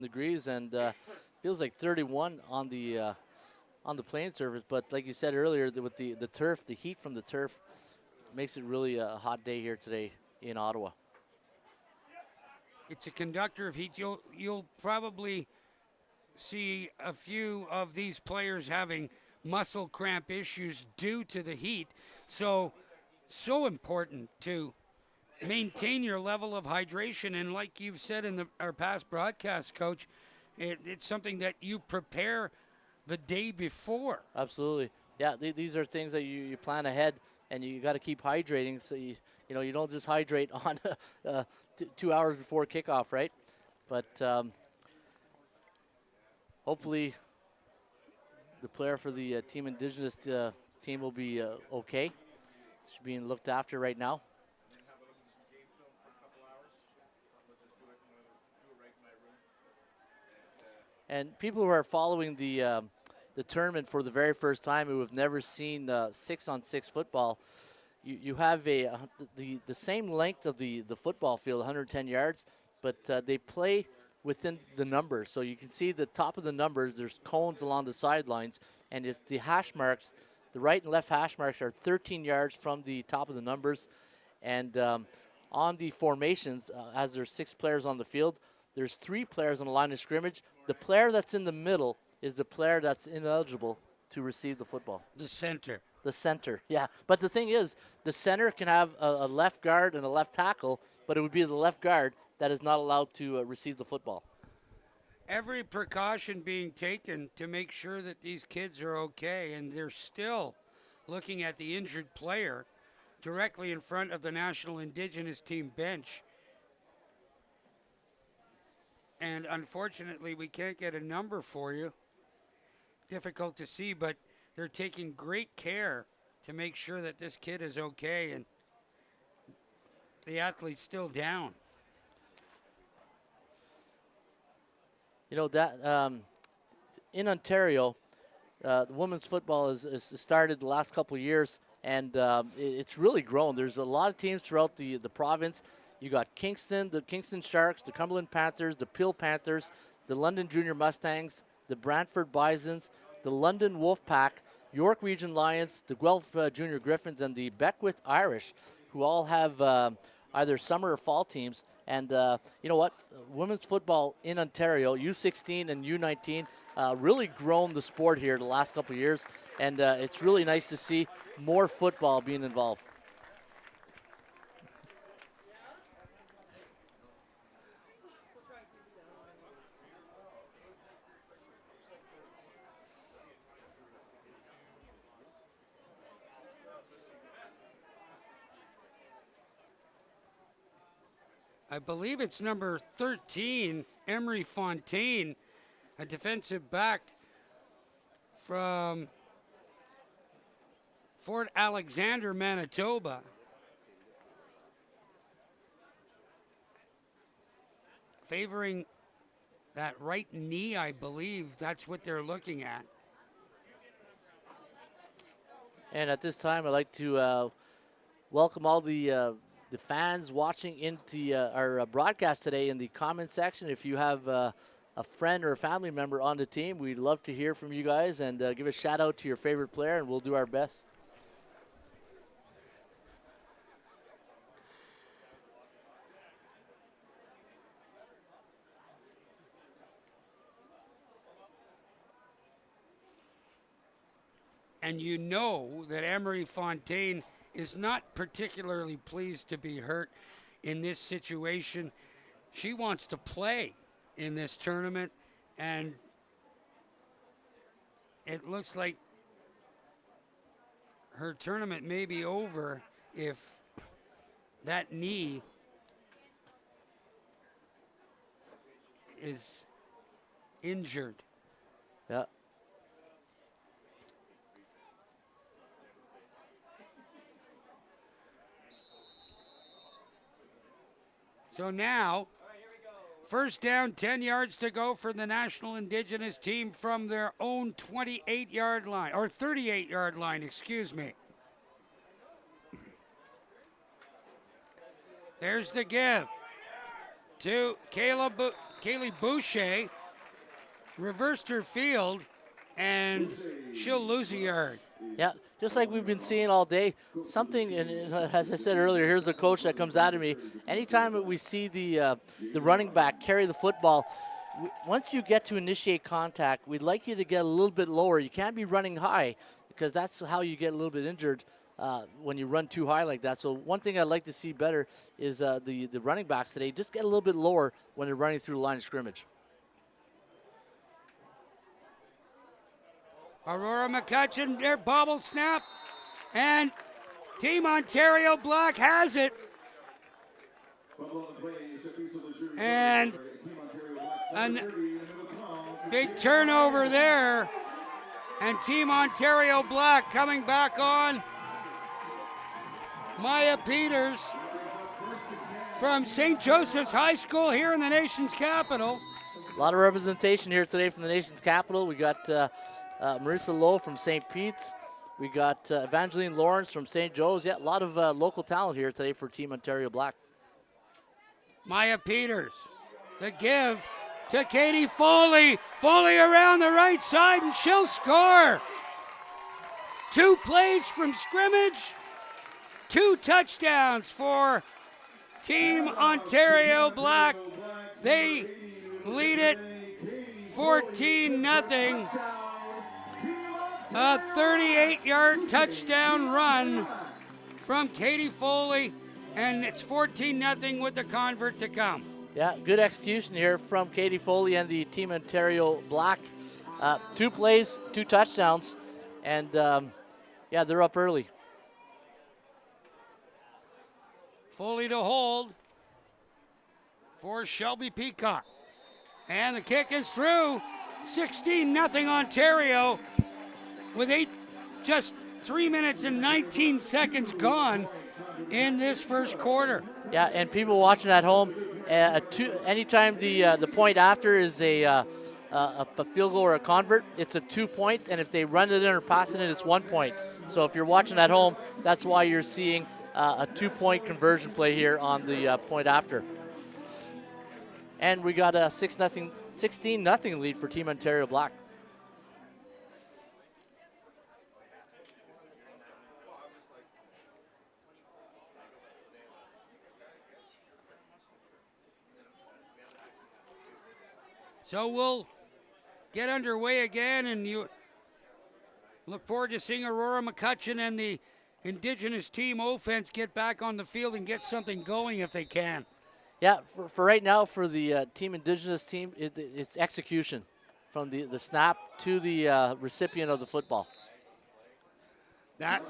degrees, and feels like 31 on the playing surface. But like you said earlier, with the turf, the heat from the turf makes it really a hot day here today in Ottawa. It's a conductor of heat. You'll probably see a few of these players having muscle cramp issues due to the heat. So important to maintain your level of hydration. And like you've said in our past broadcast, Coach, it's something that you prepare the day before. Absolutely. Yeah, these are things that you plan ahead, and you got to keep hydrating. So you don't just hydrate on 2 hours before kickoff, right? But hopefully, the player for the Team Indigenous team will be okay. She's being looked after right now. And people who are following the tournament for the very first time, who have never seen 6-on-6 football, you have the same length of the football field, 110 yards, but they play within the numbers. So you can see the top of the numbers. There's cones along the sidelines, and it's the hash marks. The right and left hash marks are 13 yards from the top of the numbers. And on the formations, as there's 6 players on the field, there's 3 players on the line of scrimmage. The player that's in the middle is the player that's ineligible to receive the football. The center. The center, yeah. But the thing is, the center can have a left guard and a left tackle, but it would be the left guard that is not allowed to receive the football. Every precaution being taken to make sure that these kids are okay, and they're still looking at the injured player directly in front of the National Indigenous team bench. And unfortunately, we can't get a number for you. Difficult to see, but they're taking great care to make sure that this kid is okay, and the athlete's still down. You know, that in Ontario, the women's football has started the last couple of years, and it's really grown. There's a lot of teams throughout the province. You got Kingston, the Kingston Sharks, the Cumberland Panthers, the Peel Panthers, the London Junior Mustangs, the Brantford Bisons, the London Wolfpack, York Region Lions, the Guelph Junior Griffins, and the Beckwith Irish, who all have either summer or fall teams. And you know what? Women's football in Ontario, U16 and U19, really grown the sport here the last couple of years. And it's really nice to see more football being involved. I believe it's number 13, Emery Fontaine, a defensive back from Fort Alexander, Manitoba. Favoring that right knee, I believe. That's what they're looking at. And at this time, I'd like to welcome all the fans watching into our broadcast today in the comment section. If you have a friend or a family member on the team, we'd love to hear from you guys, and give a shout out to your favorite player, and we'll do our best. And you know that Emery Fontaine is not particularly pleased to be hurt in this situation. She wants to play in this tournament, and it looks like her tournament may be over if that knee is injured. Yeah. So now, first down, 10 yards to go for the National Indigenous team from their own 28-yard line, or 38-yard line, excuse me. There's the give to Kayla Kaylee Boucher reversed her field, and she'll lose a yard. Yeah, just like we've been seeing all day. Something, and as I said earlier, here's the coach that comes out of me. Anytime that we see the running back carry the football, once you get to initiate contact, we'd like you to get a little bit lower. You can't be running high because that's how you get a little bit injured when you run too high like that. So one thing I'd like to see better is the running backs today just get a little bit lower when they're running through the line of scrimmage. Aurora McCutcheon, their bobble snap, and Team Ontario Black has it. And a big turnover there. And Team Ontario Black coming back on. Maya Peters from St. Joseph's High School here in the nation's capital. A lot of representation here today from the nation's capital. We got Marissa Lowe from St. Pete's. We got Evangeline Lawrence from St. Joe's. Yeah, a lot of local talent here today for Team Ontario Black. Maya Peters, the give to Katie Foley. Foley around the right side, and she'll score. 2 plays from scrimmage, 2 touchdowns for Team Ontario Black. They lead it 14-0. A 38-yard touchdown run from Katie Foley, and it's 14-0 with the convert to come. Yeah, good execution here from Katie Foley and the Team Ontario Black. 2 plays, 2 touchdowns, and yeah, they're up early. Foley to hold for Shelby Peacock. And the kick is through. 16-0 Ontario with just 3 minutes and 19 seconds gone in this first quarter. Yeah, and people watching at home, anytime the point after is a field goal or a convert, it's a 2 points, and if they run it in or pass it in, it's 1 point. So if you're watching at home, that's why you're seeing a 2-point conversion play here on the point after. And we got a 16-0 lead for Team Ontario Black. So we'll get underway again, and you look forward to seeing Aurora McCutcheon and the Indigenous team offense get back on the field and get something going if they can. Yeah, for right now, for the Team Indigenous team, it's execution from the snap to the recipient of the football. That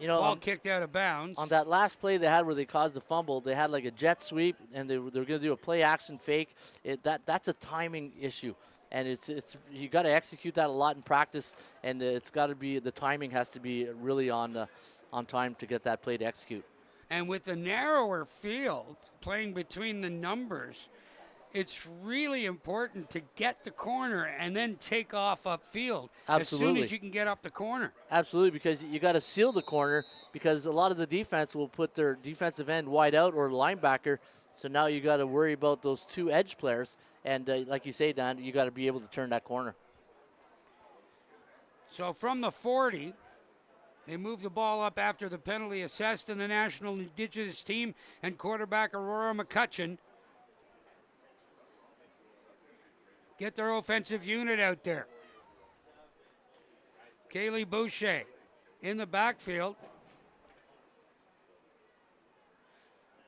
ball kicked out of bounds. On that last play they had where they caused the fumble, they had like a jet sweep, and they were going to do a play action fake. That's a timing issue, and it's you got to execute that a lot in practice, and it's got to be, the timing has to be really on time to get that play to execute. And with the narrower field playing between the numbers, it's really important to get the corner and then take off upfield. Absolutely. As soon as you can get up the corner. Absolutely, because you got to seal the corner, because a lot of the defense will put their defensive end wide out or linebacker. So now you got to worry about those 2 edge players. And like you say, Dan, you got to be able to turn that corner. So from the 40, they move the ball up after the penalty assessed in the National Indigenous team and quarterback Aurora McCutcheon. Get their offensive unit out there. Kaylee Boucher in the backfield.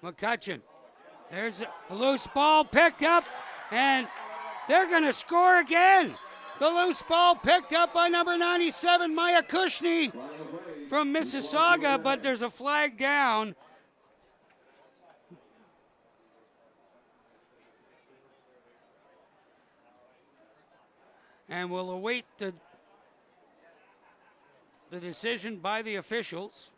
McCutcheon. There's a loose ball picked up, and they're going to score again. The loose ball picked up by number 97, Maya Kushney from Mississauga, but there's a flag down. And we'll await the decision by the officials.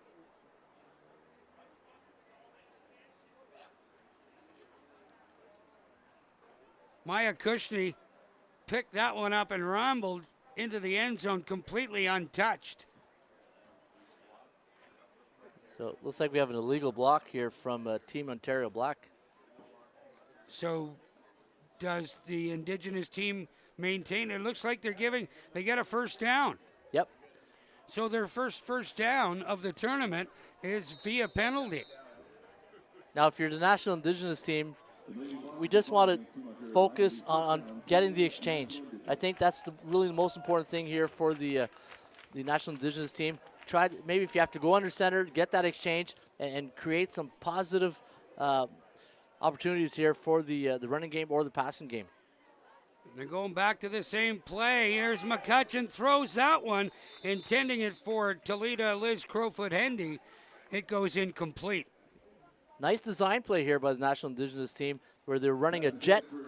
Maya Kushney picked that one up and rumbled into the end zone completely untouched. So it looks like we have an illegal block here from Team Ontario Black. So does the Indigenous team maintain? It looks like they get a first down. Yep. So their first down of the tournament is via penalty. Now, if you're the National Indigenous team, we just want to focus on getting the exchange. I think that's really the most important thing here for the National Indigenous team. Maybe if you have to go under center, get that exchange and create some positive opportunities here for the running game or the passing game. They're going back to the same play. Here's McCutcheon, throws that one, intending it for Toledo Liz Crowfoot-Hendy. It goes incomplete. Nice design play here by the National Indigenous team where they're running a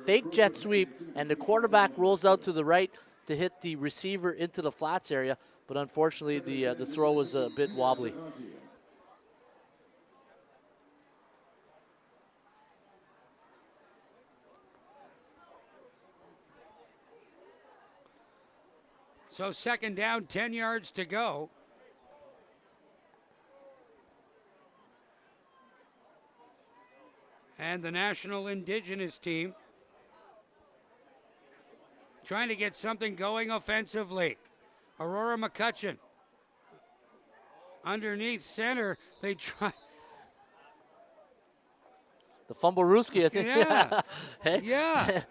fake jet sweep, and the quarterback rolls out to the right to hit the receiver into the flats area, but unfortunately the throw was a bit wobbly. So second down, 10 yards to go. And the National Indigenous team trying to get something going offensively. Aurora McCutcheon underneath center. They try. The fumble-rooski, I think. Yeah. Hey? Yeah.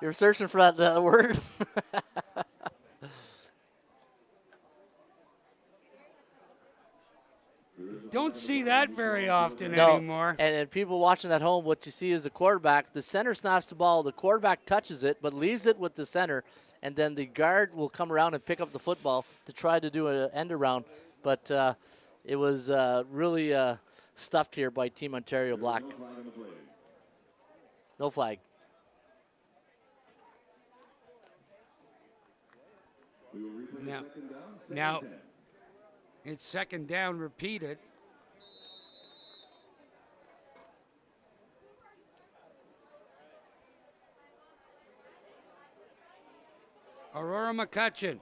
You're searching for that word. Don't see that very often anymore. And people watching at home, what you see is the quarterback. The center snaps the ball. The quarterback touches it, but leaves it with the center. And then the guard will come around and pick up the football to try to do an end around. But it was really stuffed here by Team Ontario Black. No flag. Now it's second down repeated. Aurora McCutcheon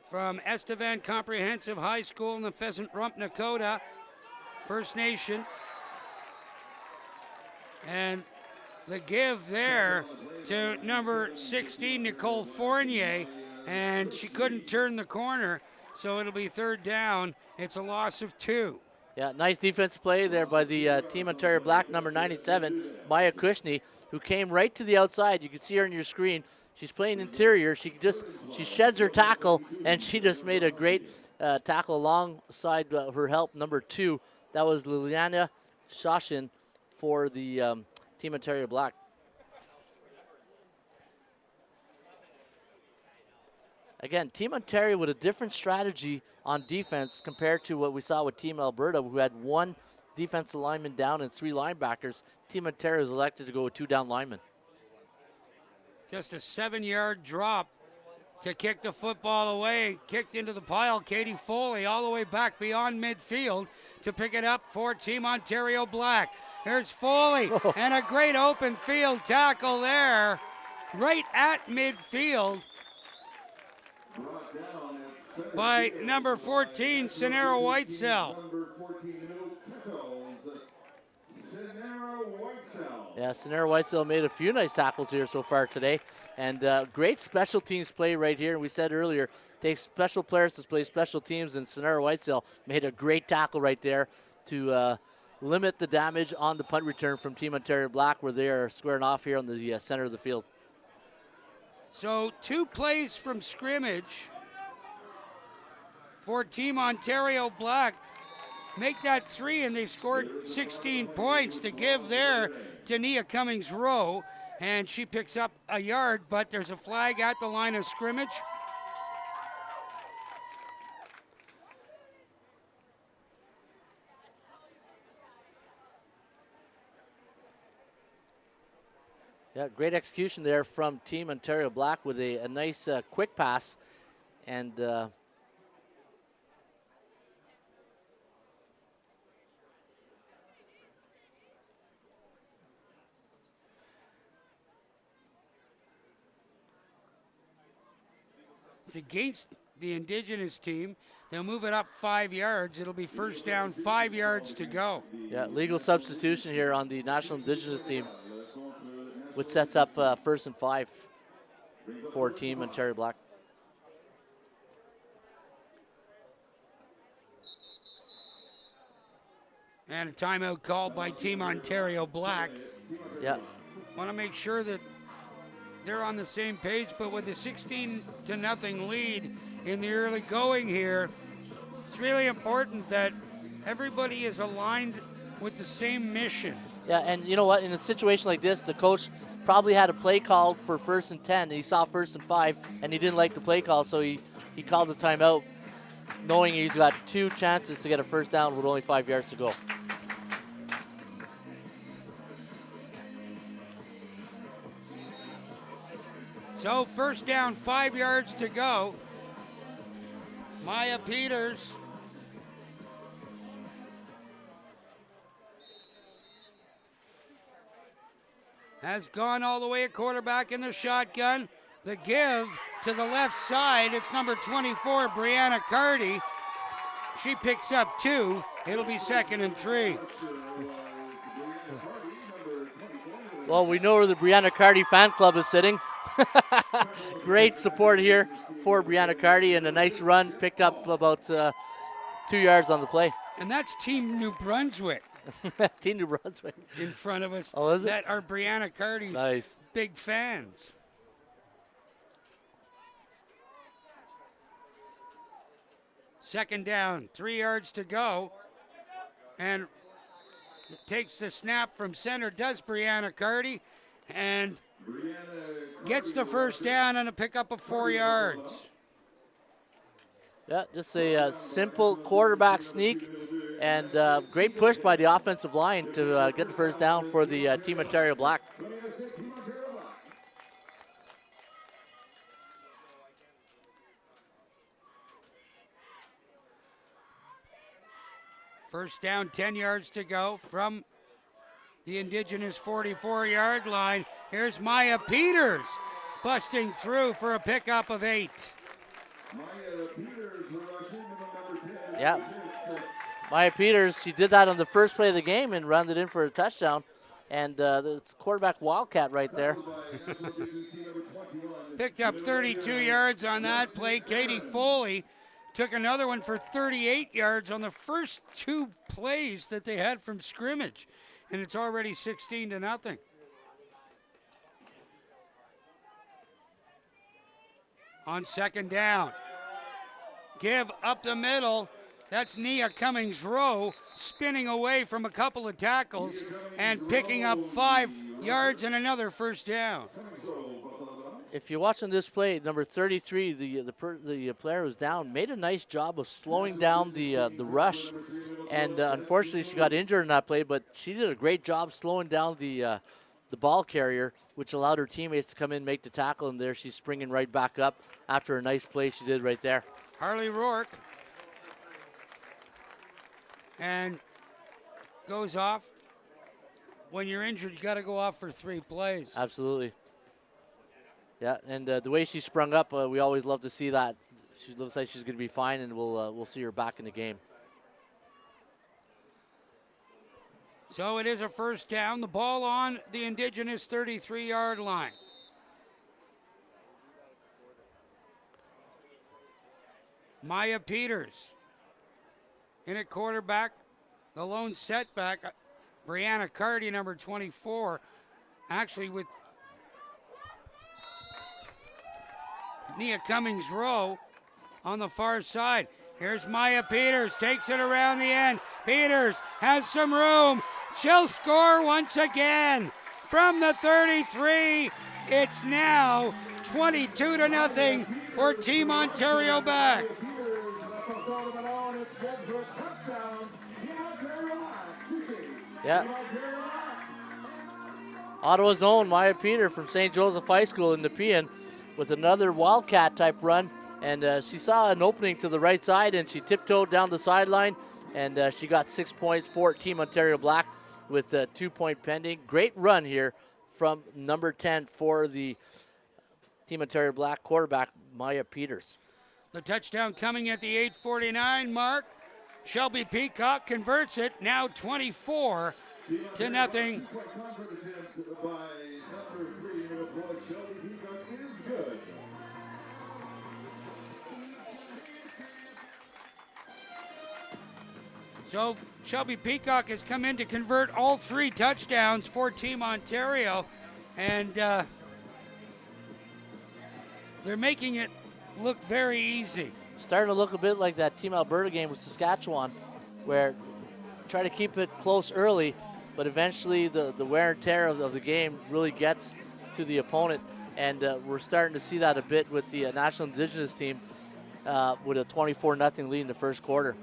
from Estevan Comprehensive High School in the Pheasant Rump, Nakota, First Nation. And the give there to number 16, Nicole Fournier, and she couldn't turn the corner, so it'll be third down. It's a loss of 2. Yeah, nice defensive play there by the Team Ontario Black, number 97, Maya Kushney, who came right to the outside. You can see her on your screen. She's playing interior. She sheds her tackle, and she just made a great tackle alongside her help, number 2. That was Liliana Shashin for the Team Ontario Black. Again, Team Ontario with a different strategy on defense compared to what we saw with Team Alberta, who had 1 defensive lineman down and 3 linebackers. Team Ontario has elected to go with 2 down linemen. Just a 7-yard drop to kick the football away. Kicked into the pile. Katie Foley all the way back beyond midfield to pick it up for Team Ontario Black. There's Foley and a great open field tackle there right at midfield by number 14, Sonera Whitesell. Yeah, Sonera Whitesell made a few nice tackles here so far today. And great special teams play right here. And we said earlier, takes special players to play special teams, and Sonera Whitesell made a great tackle right there to limit the damage on the punt return from Team Ontario Black, where they are squaring off here on the center of the field. So 2 plays from scrimmage for Team Ontario Black. Make that 3, and they've scored 16 points to give there to Nia Cummings-Rowe, and she picks up a yard, but there's a flag at the line of scrimmage. Yeah, great execution there from Team Ontario Black with a nice quick pass, and it's against the Indigenous team. They'll move it up 5 yards. It'll be first down, 5 yards to go. yeah, legal substitution here on the National Indigenous team. which sets up 1st and 5 for Team Ontario Black. And a timeout called by Team Ontario Black. Yeah. Want to make sure that they're on the same page, but with a 16-0 lead in the early going here, it's really important that everybody is aligned with the same mission. Yeah, and you know what? In a situation like this, the coach probably had a play called for 1st and 10, and he saw 1st and 5, and he didn't like the play call, so he called the timeout, knowing he's got 2 chances to get a first down with only 5 yards to go. So 1st down, 5 yards to go. Maya Peters has gone all the way at quarterback in the shotgun. The give to the left side, it's number 24, Brianna Carty. She picks up 2. It'll be 2nd and 3. Well, we know where the Brianna Carty fan club is sitting. Great support here for Brianna Carty, and a nice run, picked up about 2 yards on the play. And that's Team New Brunswick. Team New Brunswick in front of us. Oh, is it? That are Brianna Carty's nice. Big fans. Second down, 3 yards to go. And takes the snap from center, does Brianna Carty, and gets the first down on a pickup of 4 yards. Yeah, just a simple quarterback sneak, and great push by the offensive line to get the first down for the Team Ontario Black. First down, 10 yards to go from the Indigenous 44-yard line. Here's Maya Peters busting through for a pickup of 8. Yeah, Maya Peters, she did that on the first play of the game and rounded in for a touchdown. And it's quarterback Wildcat right there. Picked up 32 yards on that play. Katie Foley took another one for 38 yards on the first 2 plays that they had from scrimmage. And it's already 16-0. On second down. Give up the middle. That's Nia Cummings-Rowe spinning away from a couple of tackles and picking up 5 yards and another first down. If you're watching this play, number 33, the player who's down, made a nice job of slowing down the rush, and unfortunately she got injured in that play, but she did a great job slowing down the ball carrier, which allowed her teammates to come in and make the tackle, and there she's springing right back up after a nice play she did right there. Harley Rourke and goes off. When you're injured, you got to go off for 3 plays. Absolutely. Yeah, and the way she sprung up, we always love to see that. She looks like she's going to be fine, and we'll see her back in the game. So it is a first down. The ball on the Indigenous 33-yard line. Maya Peters in at quarterback. The lone setback, Brianna Carty, number 24, actually with Nia Cummings-Rowe on the far side. Here's Maya Peters, takes it around the end. Peters has some room. She'll score once again. From the 33, it's now 22-0 for Team Ontario Black. Yeah. Ottawa's own Maya Peter from St. Joseph High School in Nepean with another Wildcat type run, and she saw an opening to the right side, and she tiptoed down the sideline, and she got 6 points for Team Ontario Black with a 2-point pending. Great run here from number 10 for the Team Ontario Black quarterback, Maya Peters. The touchdown coming at the 8:49 mark. Shelby Peacock converts it, now 24-0. So Shelby Peacock has come in to convert all 3 touchdowns for Team Ontario, and they're making it look very easy. Starting to look a bit like that Team Alberta game with Saskatchewan, where try to keep it close early, but eventually the wear and tear of the game really gets to the opponent, and we're starting to see that a bit with the National Indigenous team with a 24-0 lead in the first quarter.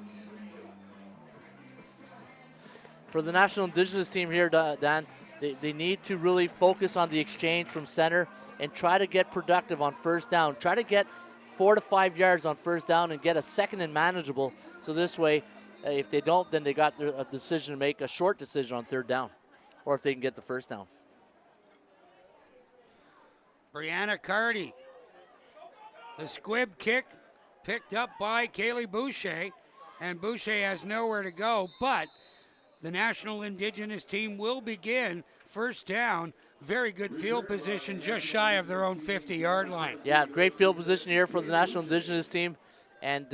For the National Indigenous team here, Dan, they need to really focus on the exchange from center and try to get productive on first down. Try to get 4 to 5 yards on first down and get a second and manageable. So this way, if they don't, then they got a decision to make, a short decision on third down, or if they can get the first down. Brianna Carty. The squib kick picked up by Kaylee Boucher, and Boucher has nowhere to go, but the National Indigenous team will begin first down. Very good field position, just shy of their own 50-yard line. Yeah, great field position here for the National Indigenous team. And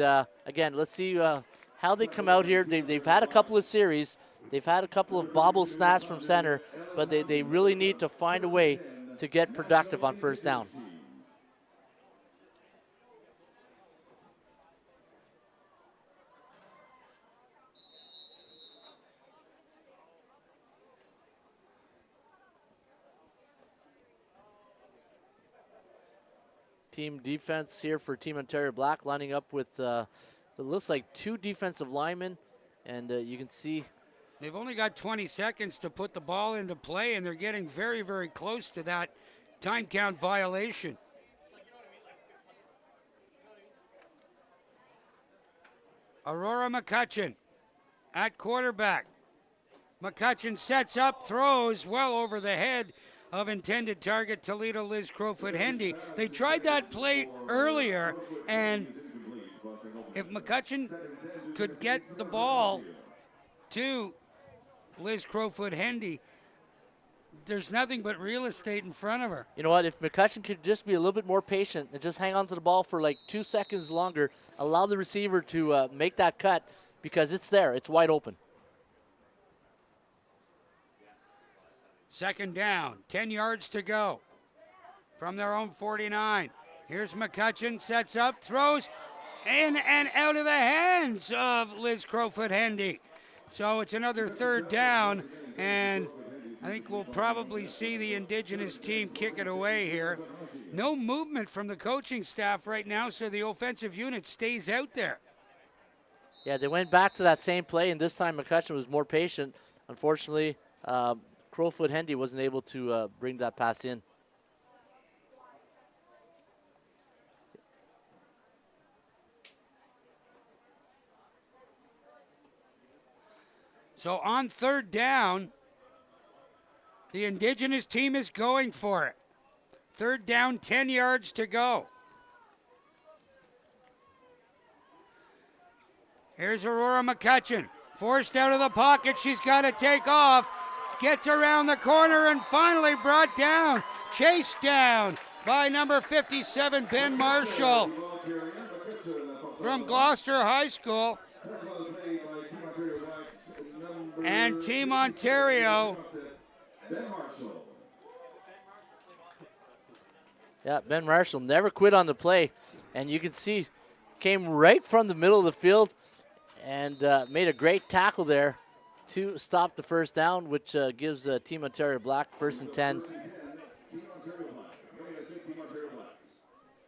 again, let's see how they come out here. They've had a couple of series. They've had a couple of bobble snaps from center, but they really need to find a way to get productive on first down. Team defense here for Team Ontario Black, lining up with it looks like 2 defensive linemen, and you can see they've only got 20 seconds to put the ball into play, and they're getting very, very close to that time count violation. Aurora McCutcheon at quarterback. McCutcheon sets up, throws well over the head of intended target Toledo Liz Crowfoot-Hendy. They tried that play earlier, and if McCutcheon could get the ball to Liz Crowfoot-Hendy, there's nothing but real estate in front of her. You know what, if McCutcheon could just be a little bit more patient and just hang on to the ball for like 2 seconds longer, allow the receiver to make that cut, because it's there, it's wide open. Second down, 10 yards to go from their own 49. Here's McCutcheon, sets up, throws, in and out of the hands of Liz Crowfoot-Hendy. So it's another third down, and I think we'll probably see the Indigenous team kick it away here. No movement from the coaching staff right now, so the offensive unit stays out there. Yeah, they went back to that same play, and this time McCutcheon was more patient. Unfortunately, Crowfoot-Hendy wasn't able to bring that pass in. So on third down, the Indigenous team is going for it. Third down, 10 yards to go. Here's Aurora McCutcheon, forced out of the pocket. She's got to take off. Gets around the corner and finally brought down, chased down by number 57, Ben Marshall from Gloucester High School. And Team Ontario. Yeah, Ben Marshall never quit on the play, and you can see came right from the middle of the field and made a great tackle there to stop the first down, which gives Team Ontario Black first and 10.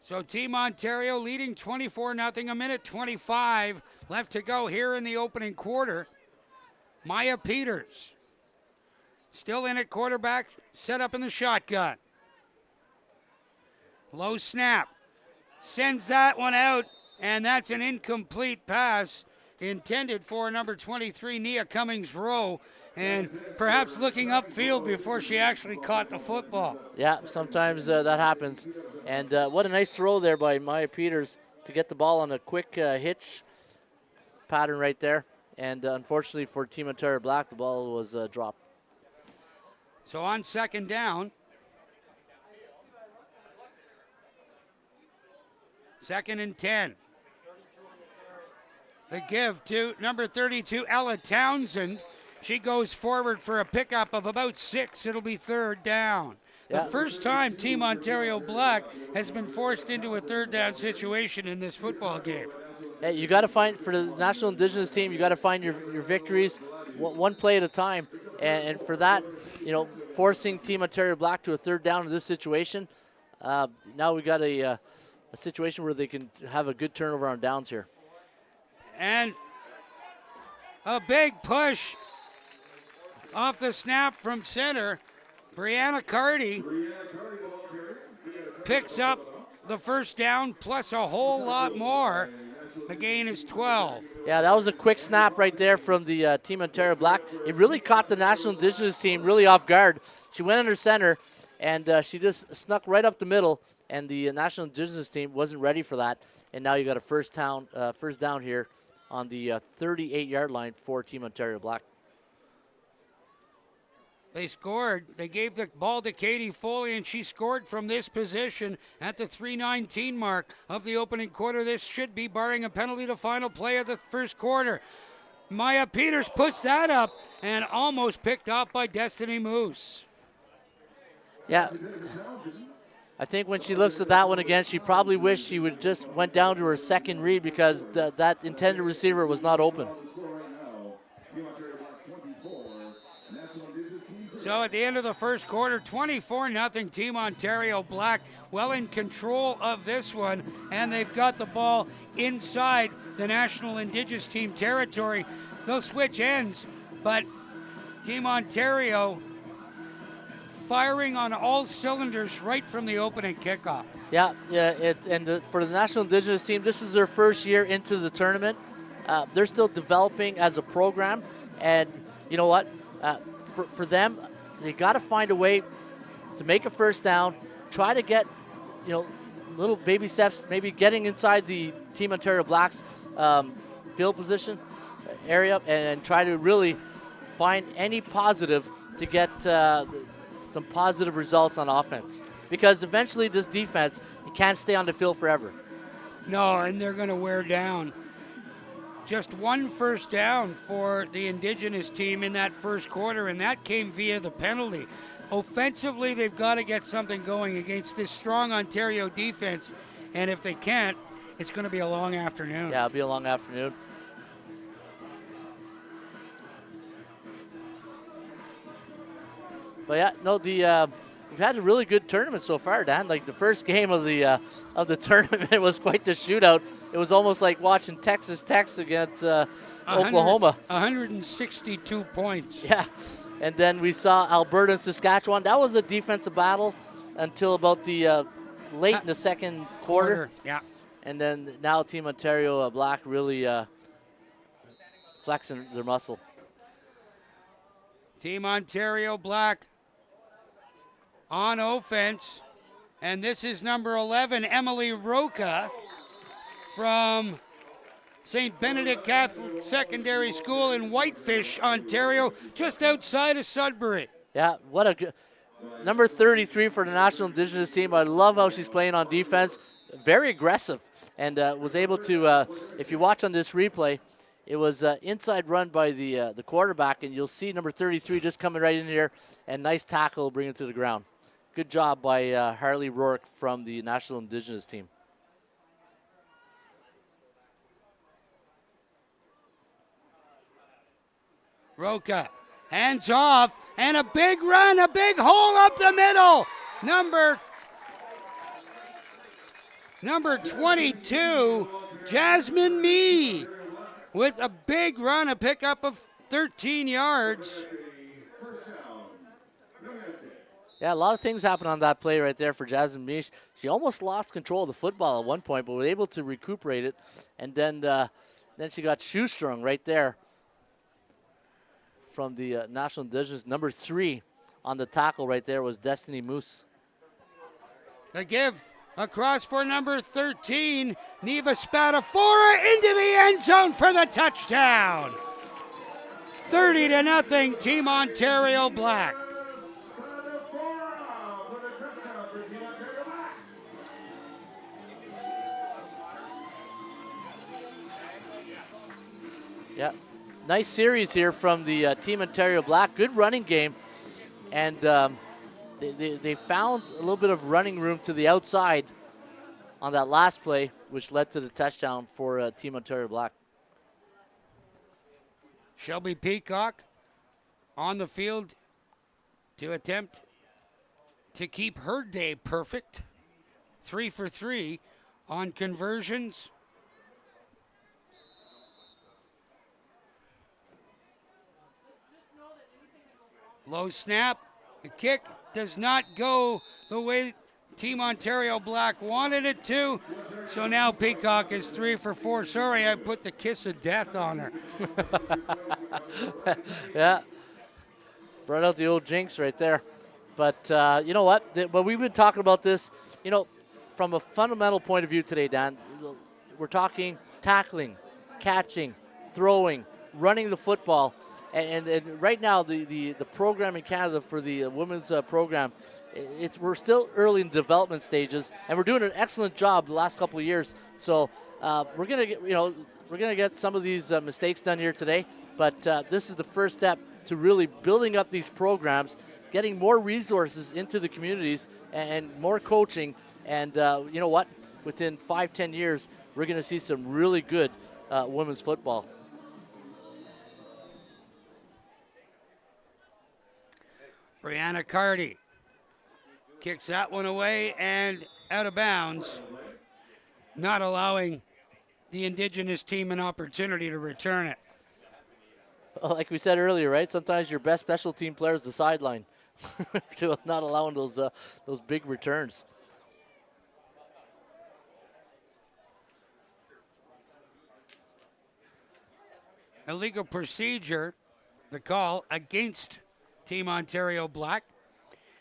So Team Ontario leading 24-0, a minute 25 left to go here in the opening quarter. Maya Peters still in at quarterback, set up in the shotgun. Low snap, sends that one out, and that's an incomplete pass intended for number 23, Nia Cummings-Rowe, and perhaps looking upfield before she actually caught the football. Yeah, sometimes that happens. And what a nice throw there by Maya Peters to get the ball on a quick hitch pattern right there. And unfortunately for Team Ontario Black, the ball was dropped. So on second down, 2nd and 10. The give to number 32, Ella Townsend. She goes forward for a pickup of about 6. It'll be 3rd down. The first time Team Ontario Black has been forced into a 3rd down situation in this football game. Hey, you got to find, for the National Indigenous team, you got to find your victories one play at a time. And for that, forcing Team Ontario Black to a 3rd down in this situation, now we got a situation where they can have a good turnover on downs here. And a big push off the snap from center. Brianna Carty picks up the first down plus a whole lot more. The gain is 12. Yeah, that was a quick snap right there from the Team Ontario Black. It really caught the National Indigenous team really off guard. She went under center, and she just snuck right up the middle, and the National Indigenous team wasn't ready for that. And now you got a first down here on the 38-yard line for Team Ontario Black. They scored. They gave the ball to Katie Foley, and she scored from this position at the 3:19 mark of the opening quarter. This should be, barring a penalty, the final play of the first quarter. Maya Peters puts that up and almost picked off by Destiny Moose. Yeah. I think when she looks at that one again, she probably wished she would just went down to her second read because that intended receiver was not open. So at the end of the first quarter, 24-0 Team Ontario Black, well in control of this one, and they've got the ball inside the National Indigenous team territory. They'll switch ends, but Team Ontario firing on all cylinders right from the opening kickoff. Yeah, for the National Indigenous team, this is their first year into the tournament. They're still developing as a program, and you know what? For them, they got to find a way to make a first down, try to get, little baby steps, maybe getting inside the Team Ontario Blacks field position area, and try to really find any positive to get some positive results on offense. Because eventually this defense, you can't stay on the field forever. No, and they're going to wear down. Just one first down for the Indigenous team in that first quarter, and that came via the penalty. Offensively, they've got to get something going against this strong Ontario defense, and if they can't, it's going to be a long afternoon. Yeah, it'll be a long afternoon. But yeah, no, we've had a really good tournament so far, Dan. Like the first game of the tournament was quite the shootout. It was almost like watching Texas Tech against Oklahoma. 162 points. Yeah, and then we saw Alberta and Saskatchewan. That was a defensive battle until about the late in the second quarter. Yeah. And then now Team Ontario Black really flexing their muscle. Team Ontario Black on offense, and this is number 11, Emily Roca from St. Benedict Catholic Secondary School in Whitefish, Ontario, just outside of Sudbury. Yeah, what a good number 33 for the National Indigenous team. I love how she's playing on defense, very aggressive, and was able to, if you watch on this replay, it was inside run by the quarterback, and you'll see number 33 just coming right in here, and nice tackle, bring it to the ground. Good job by Harley Rourke from the National Indigenous team. Roca, hands off, and a big run, a big hole up the middle. Number 22, Jasmine Mee, with a big run, a pickup of 13 yards. Yeah, a lot of things happened on that play right there for Jasmine Mee. She almost lost control of the football at one point, but was able to recuperate it. And then she got shoestrung right there from the National Indigenous. Number 3 on the tackle right there was Destiny Moose. The give across for number 13, Neva Spadafora, into the end zone for the touchdown. 30-0, Team Ontario Black. Yeah, nice series here from the Team Ontario Black. Good running game, and they found a little bit of running room to the outside on that last play, which led to the touchdown for Team Ontario Black. Shelby Peacock on the field to attempt to keep her day perfect. 3 for 3 on conversions. Low snap. The kick does not go the way Team Ontario Black wanted it to. So now Peacock is 3 for 4. Sorry, I put the kiss of death on her. Yeah, brought out the old jinx right there. But you know what? But we've been talking about this, from a fundamental point of view today, Dan. We're talking tackling, catching, throwing, running the football. And right now, the program in Canada for the women's program, we're still early in development stages, and we're doing an excellent job the last couple of years. So we're gonna get some of these mistakes done here today, but this is the first step to really building up these programs, getting more resources into the communities, and more coaching. And you know what? Within 5-10 years, we're going to see some really good women's football. Brianna Carty kicks that one away and out of bounds, not allowing the Indigenous team an opportunity to return it. Like we said earlier, right? Sometimes your best special team player is the sideline, to not allowing those big returns. Illegal procedure, the call against Team Ontario Black,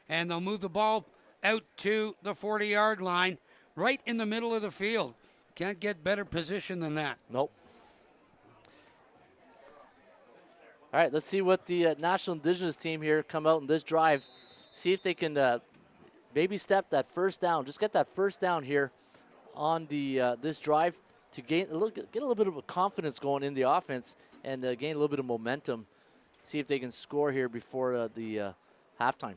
and they'll move the ball out to the 40-yard line, right in the middle of the field. Can't get better position than that. Nope. All right, let's see what the National Indigenous team here come out in this drive. See if they can baby step that first down. Just get that first down here on the this drive to get a little bit of a confidence going in the offense and gain a little bit of momentum. See if they can score here before the halftime.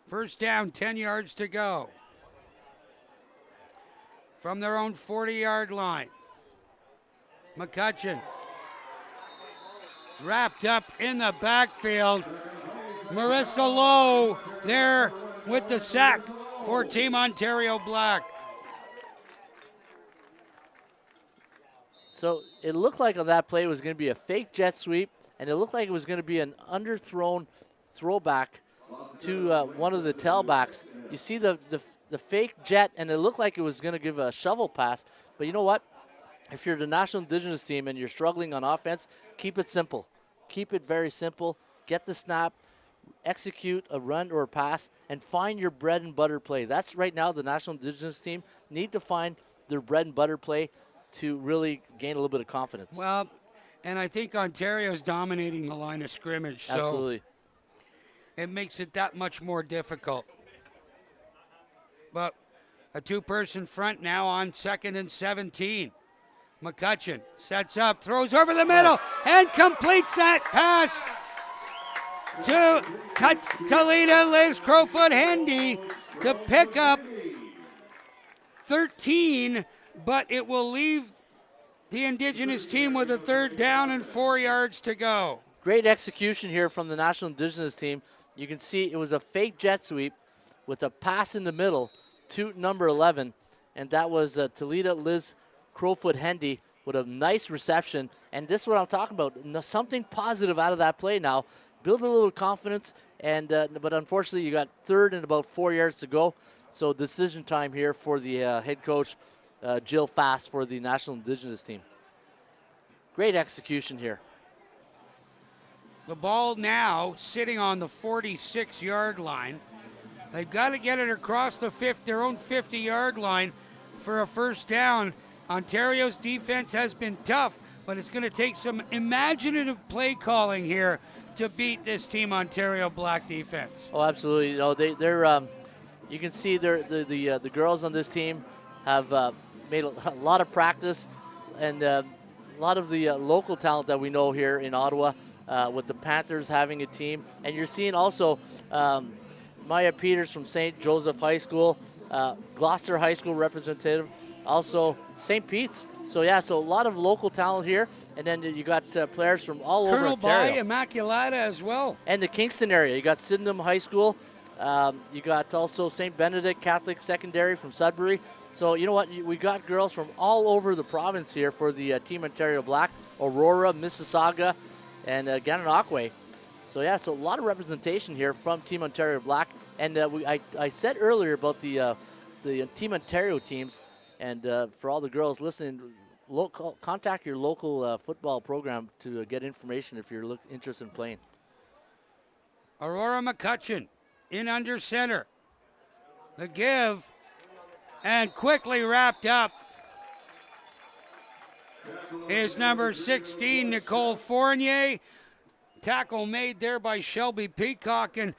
First down, 10 yards to go. From their own 40-yard line. McCutcheon wrapped up in the backfield. Marissa Lowe there with the sack for Team Ontario Black. So it looked like on that play it was going to be a fake jet sweep, and it looked like it was going to be an underthrown throwback to one of the tailbacks. You see the fake jet, and it looked like it was going to give a shovel pass. But you know what? If you're the National Indigenous team and you're struggling on offense, keep it simple. Keep it very simple. Get the snap, execute a run or a pass, and find your bread and butter play. That's right now the National Indigenous team need to find their bread and butter play to really gain a little bit of confidence. Well, and I think Ontario's dominating the line of scrimmage. So absolutely. It makes it that much more difficult. But a two-person front now on 2nd and 17. McCutcheon sets up, throws over the middle, and completes that pass to Talita Liz Crowfoot Hendy to pick up 13, but it will leave the Indigenous team with a third down and 4 yards to go. Great execution here from the National Indigenous team. You can see it was a fake jet sweep with a pass in the middle to number 11, and that was Talita Liz Crowfoot Hendy with a nice reception. And this is what I'm talking about. Something positive out of that play now. Build a little confidence, and but unfortunately you got third and about 4 yards to go. So decision time here for the head coach, Jill Fast, for the National Indigenous team. Great execution here. The ball now sitting on the 46-yard line. They've got to get it across their own 50-yard line for a first down. Ontario's defense has been tough, but it's going to take some imaginative play calling here to beat this Team Ontario Black defense. Oh, absolutely. You know, they're you can see the girls on this team have made a lot of practice, and a lot of the local talent that we know here in Ottawa, with the Panthers having a team. And you're seeing also Maya Peters from St. Joseph High School, Gloucester High School representative, also St. Pete's. So yeah, so a lot of local talent here, and then you got players from all over Ontario. Colonel By, Immaculata as well. And the Kingston area, you got Sydenham High School, you got also St. Benedict Catholic Secondary from Sudbury. So you know what, we got girls from all over the province here for the Team Ontario Black, Aurora, Mississauga, and Gananoque. So yeah, so a lot of representation here from Team Ontario Black. And I said earlier about the Team Ontario teams, and for all the girls listening, contact your local football program to get information if you're interested in playing. Aurora McCutcheon in under center. The give, and quickly wrapped up is number 16, Nicole Fournier. Tackle made there by Shelby Peacock, and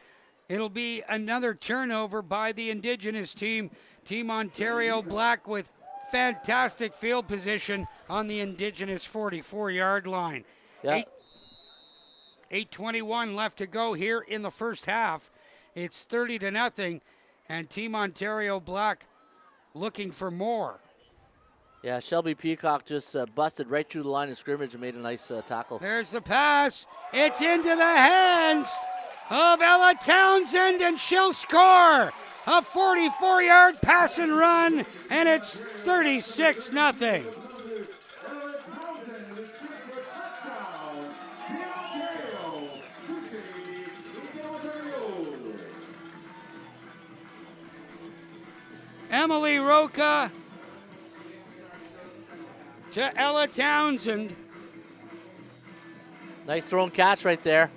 it'll be another turnover by the Indigenous team. Team Ontario Black with fantastic field position on the Indigenous 44-yard line. Yeah. 8:21 left to go here in the first half. It's 30-0, and Team Ontario Black looking for more. Yeah, Shelby Peacock just busted right through the line of scrimmage and made a nice tackle. There's the pass. It's into the hands of Ella Townsend, and she'll score. A 44-yard pass and run, and it's 36-0. Emily Roca to Ella Townsend. Nice throw and catch right there.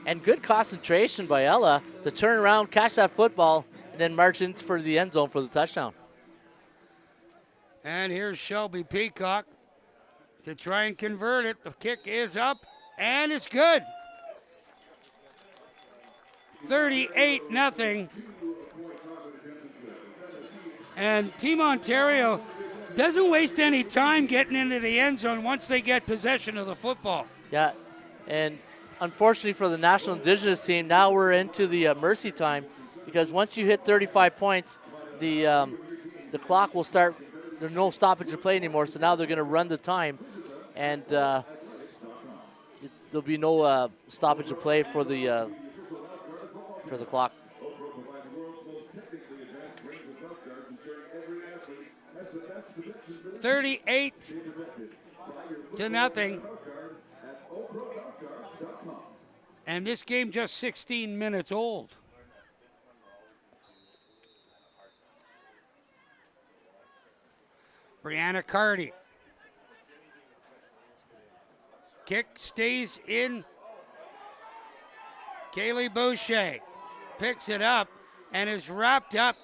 And good concentration by Ella to turn around, catch that football, and then march in for the end zone for the touchdown. And here's Shelby Peacock to try and convert it. The kick is up, and it's good. 38-0. And Team Ontario doesn't waste any time getting into the end zone once they get possession of the football. Yeah, and unfortunately for the National Indigenous team, now we're into the mercy time, because once you hit 35 points, the clock will start. There's no stoppage of play anymore, so now they're going to run the time, and there'll be no stoppage of play for the clock. $38-0. And this game just 16 minutes old. Brianna Carty. Kick stays in. Kaylee Boucher picks it up and is wrapped up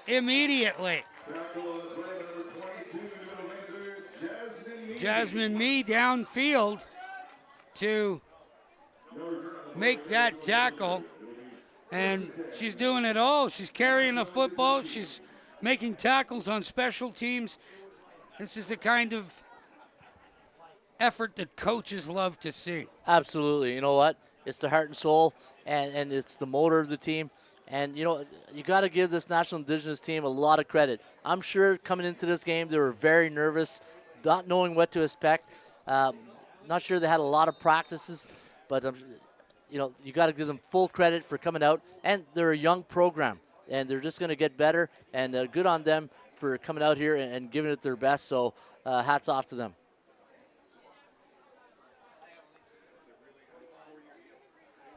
immediately. Jasmine Mee downfield to make that tackle, and she's doing it all. She's carrying the football. She's making tackles on special teams. This is the kind of effort that coaches love to see. Absolutely. You know what? It's the heart and soul, and it's the motor of the team. And, you know, you got to give this National Indigenous team a lot of credit. I'm sure coming into this game, they were very nervous, not knowing what to expect. Not sure they had a lot of practices, but, you know, you got to give them full credit for coming out. And they're a young program, and they're just going to get better. And good on them for coming out here and giving it their best. So hats off to them.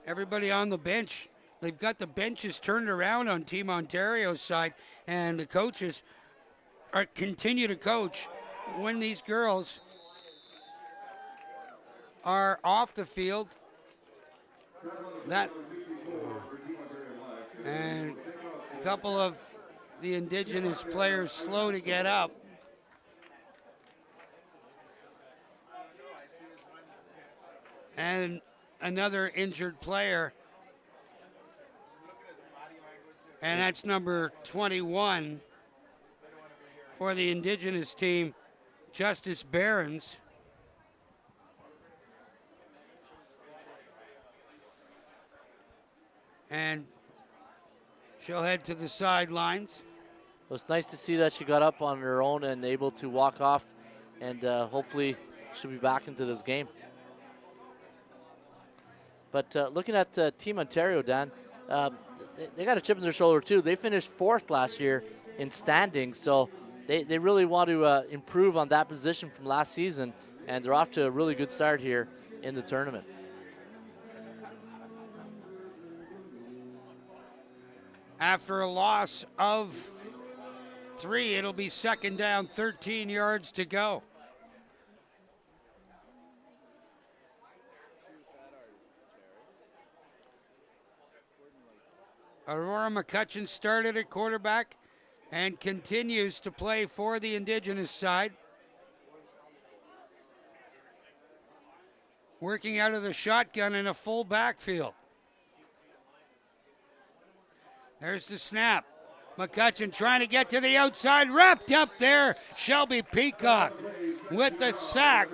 Everybody on the bench, they've got the benches turned around on Team Ontario's side, and the coaches continue to coach when these girls are off the field. And a couple of the Indigenous players slow to get up. And another injured player. And that's number 21 for the Indigenous team, Justice Behrens. And she'll head to the sidelines. It was nice to see that she got up on her own and able to walk off, and hopefully she'll be back into this game. But looking at Team Ontario, Dan, they got a chip in their shoulder too. They finished 4th last year in standings, so they really want to improve on that position from last season, and they're off to a really good start here in the tournament. After a loss of 3, it'll be 2nd down, 13 yards to go. Aurora McCutcheon started at quarterback and continues to play for the Indigenous side. Working out of the shotgun in a full backfield. There's the snap. McCutcheon trying to get to the outside. Wrapped up there. Shelby Peacock with the sack.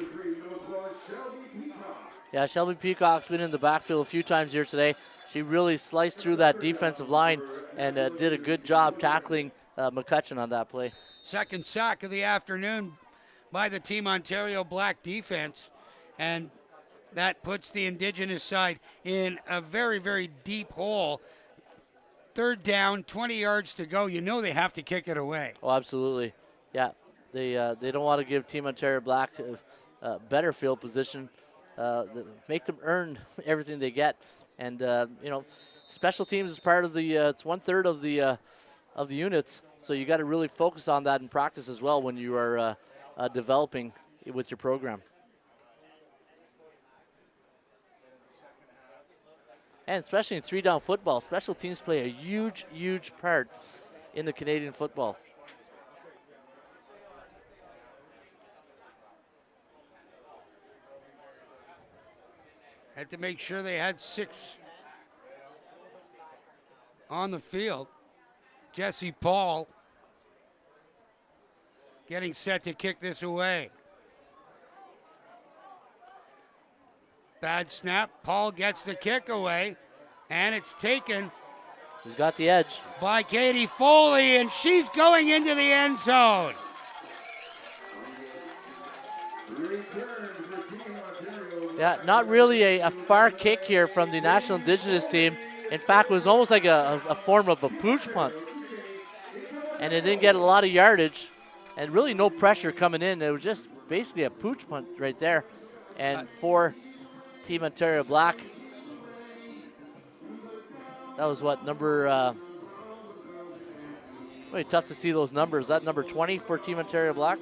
Yeah, Shelby Peacock's been in the backfield a few times here today. She really sliced through that defensive line and did a good job tackling McCutcheon on that play. 2nd sack of the afternoon by the Team Ontario Black defense. And that puts the Indigenous side in a very, very deep hole. 3rd down, 20 yards to go. You know they have to kick it away. Oh, absolutely. Yeah, they don't want to give Team Ontario Black a better field position. Make them earn everything they get. And, special teams is part of the, it's 1/3 of the units. So you got to really focus on that in practice as well when you are developing with your program. And especially in 3-down football, special teams play a huge, huge part in the Canadian football. Had to make sure they had 6 on the field. Jesse Paul getting set to kick this away. Bad snap. Paul gets the kick away, and it's taken. He's got the edge. By Katie Foley, and she's going into the end zone. Yeah, not really a far kick here from the National Indigenous team. In fact, it was almost like a form of a pooch punt. And it didn't get a lot of yardage, and really no pressure coming in. It was just basically a pooch punt right there. And for Team Ontario Black, that was what, number, really tough to see those numbers. Is that number 20 for Team Ontario Black?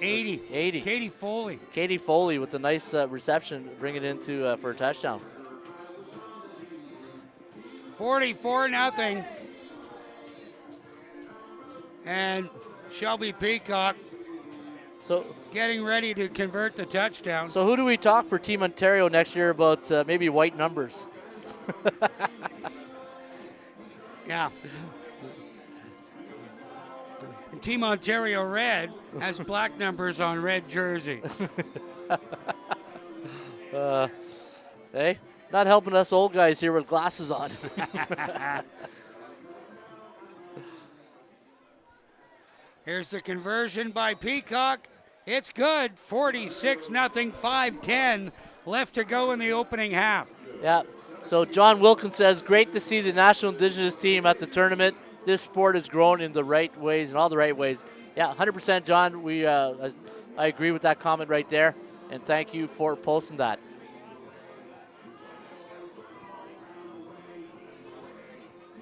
80. 80. Katie Foley. Katie Foley with a nice reception, bring it into for a touchdown. 44-0. And Shelby Peacock getting ready to convert the touchdown. So who do we talk for Team Ontario next year about maybe white numbers? Yeah. And Team Ontario Red has black numbers on red jersey. Hey, not helping us old guys here with glasses on. Here's the conversion by Peacock. It's good. 46-0, 5:10 left to go in the opening half. Yeah. So John Wilkins says, great to see the National Indigenous team at the tournament. This sport has grown in the right ways, in all the right ways. Yeah, 100%, John. I agree with that comment right there, and thank you for posting that.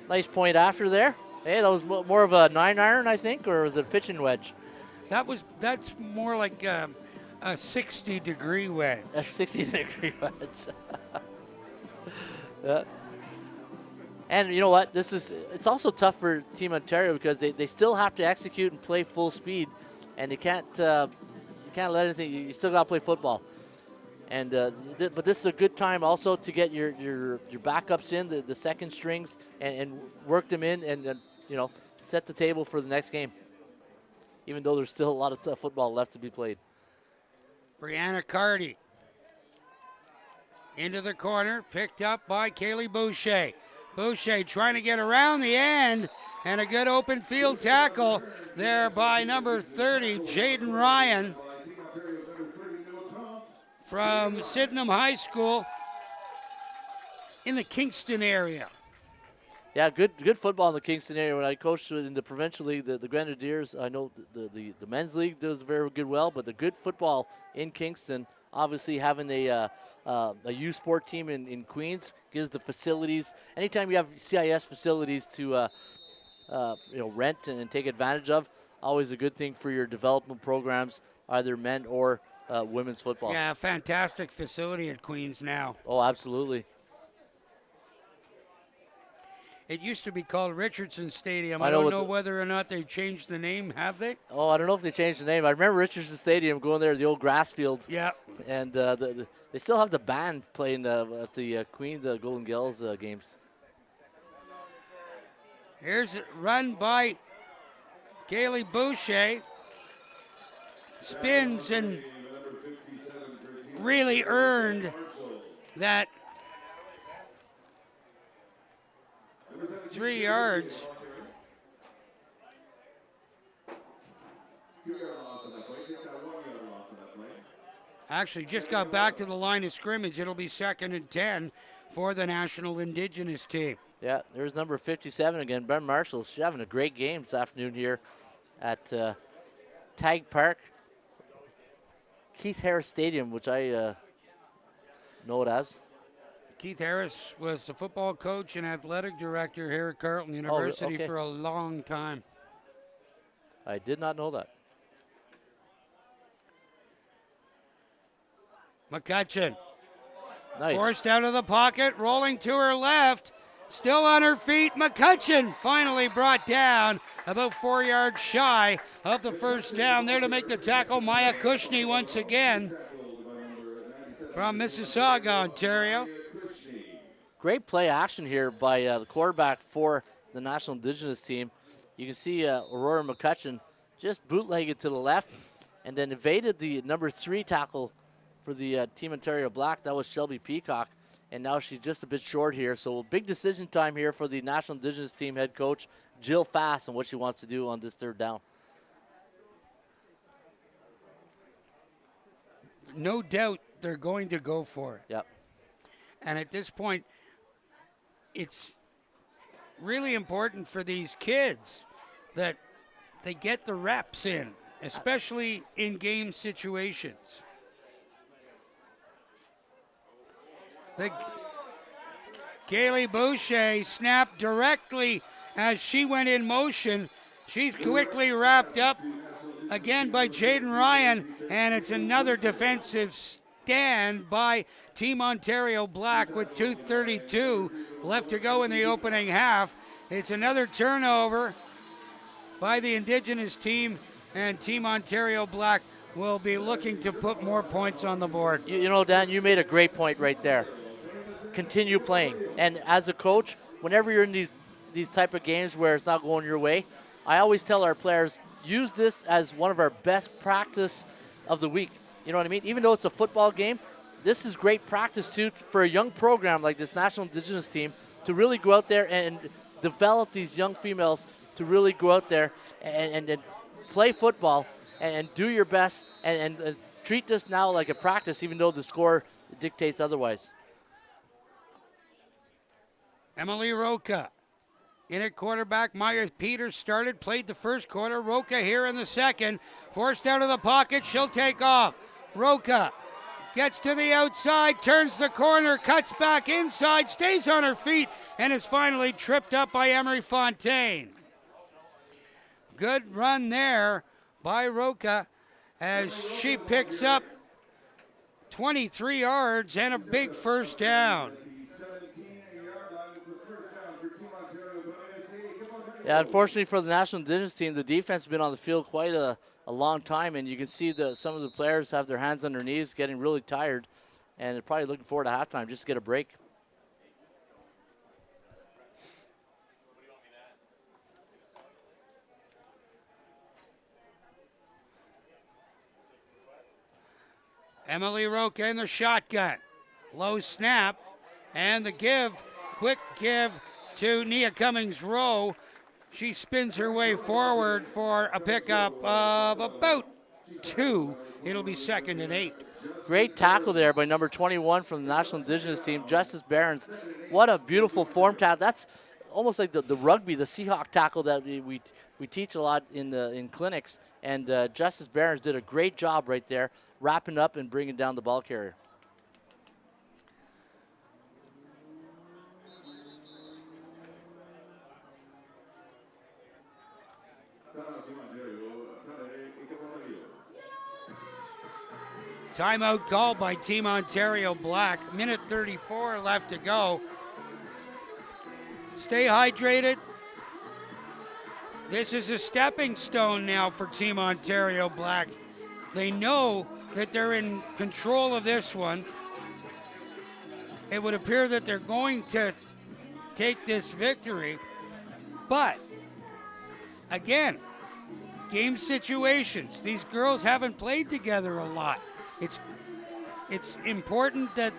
Nice point after there. Hey, that was more of a 9-iron, I think, or was it a pitching wedge? That's more like a 60-degree wedge. A 60-degree wedge. Yeah. And you know what? It's also tough for Team Ontario because they still have to execute and play full speed, and you can't let anything. You still got to play football. And but this is a good time also to get your backups in, the second strings, and work them in, and set the table for the next game. Even though there's still a lot of football left to be played. Brianna Carty into the corner, picked up by Kaylee Boucher. Boucher trying to get around the end, and a good open field tackle there by number 30, Jaden Ryan from Sydenham High School in the Kingston area. Yeah, good football in the Kingston area. When I coached in the provincial league, the Grenadiers, I know the men's league does very good well, but the good football in Kingston, obviously having a U sport team in Queens gives the facilities. Anytime you have CIS facilities to rent and take advantage of, always a good thing for your development programs, either men or women's football. Yeah, fantastic facility at Queens now. Oh, absolutely. It used to be called Richardson Stadium. I don't know whether or not they changed the name. Have they? Oh, I don't know if they changed the name. I remember Richardson Stadium, going there, the old grass field. Yeah. And they still have the band playing at the Queens Golden Gals games. Here's a run by Kaylee Boucher. Spins and really earned that 3 yards. Actually, just got back to the line of scrimmage. It'll be 2nd and 10 for the National Indigenous team. Yeah, there's number 57 again, Ben Marshall. She's having a great game this afternoon here at Tag Park, Keith Harris Stadium, which I know it as. Keith Harris was the football coach and athletic director here at Carleton University for a long time. I did not know that. McCutcheon. Nice. Forced out of the pocket, rolling to her left. Still on her feet. McCutcheon finally brought down about 4 yards shy of the first down. There to make the tackle, Maya Kushney once again from Mississauga, Ontario. Great play action here by the quarterback for the National Indigenous team. You can see Aurora McCutcheon just bootlegged to the left and then evaded the number 3 tackle for the Team Ontario Black. That was Shelby Peacock. And now she's just a bit short here. So big decision time here for the National Indigenous team head coach, Jill Fass, and what she wants to do on this 3rd down. No doubt they're going to go for it. Yep. And at this point, it's really important for these kids that they get the reps in, especially in game situations. The Kaylee Boucher snapped directly as she went in motion. She's quickly wrapped up again by Jaden Ryan, and it's another defensive stand by Team Ontario Black with 2:32 left to go in the opening half. It's another turnover by the Indigenous team, and Team Ontario Black will be looking to put more points on the board. You know, Dan, you made a great point right there. Continue playing. And as a coach, whenever you're in these type of games where it's not going your way, I always tell our players, use this as one of our best practice of the week. You know what I mean? Even though it's a football game, this is great practice too for a young program like this National Indigenous team to really go out there and develop these young females to really go out there and play football and do your best and treat this now like a practice, even though the score dictates otherwise. Emily Roca in at quarterback. Myers Peters started, played the first quarter. Roca here in the second. Forced out of the pocket. She'll take off. Roca gets to the outside, turns the corner, cuts back inside, stays on her feet, and is finally tripped up by Emery Fontaine. Good run there by Roca as she picks up 23 yards and a big first down. Yeah, unfortunately for the National Indigenous team, the defense has been on the field quite a long time, and you can see some of the players have their hands on their knees, getting really tired. and they're probably looking forward to halftime just to get a break. Emily Roca in the shotgun. Low snap, and the give, quick give to Nia Cummings-Rowe. She spins her way forward for a pickup of about 2. It'll be 2nd and 8. Great tackle there by number 21 from the National Indigenous team, Justice Barons. What a beautiful form tackle. That's almost like the rugby, the Seahawk tackle that we teach a lot in clinics. And Justice Barons did a great job right there, wrapping up and bringing down the ball carrier. Timeout called by Team Ontario Black. Minute 34 left to go. Stay hydrated. This is a stepping stone now for Team Ontario Black. They know that they're in control of this one. It would appear that they're going to take this victory. But, again, game situations. These girls haven't played together a lot. It's important that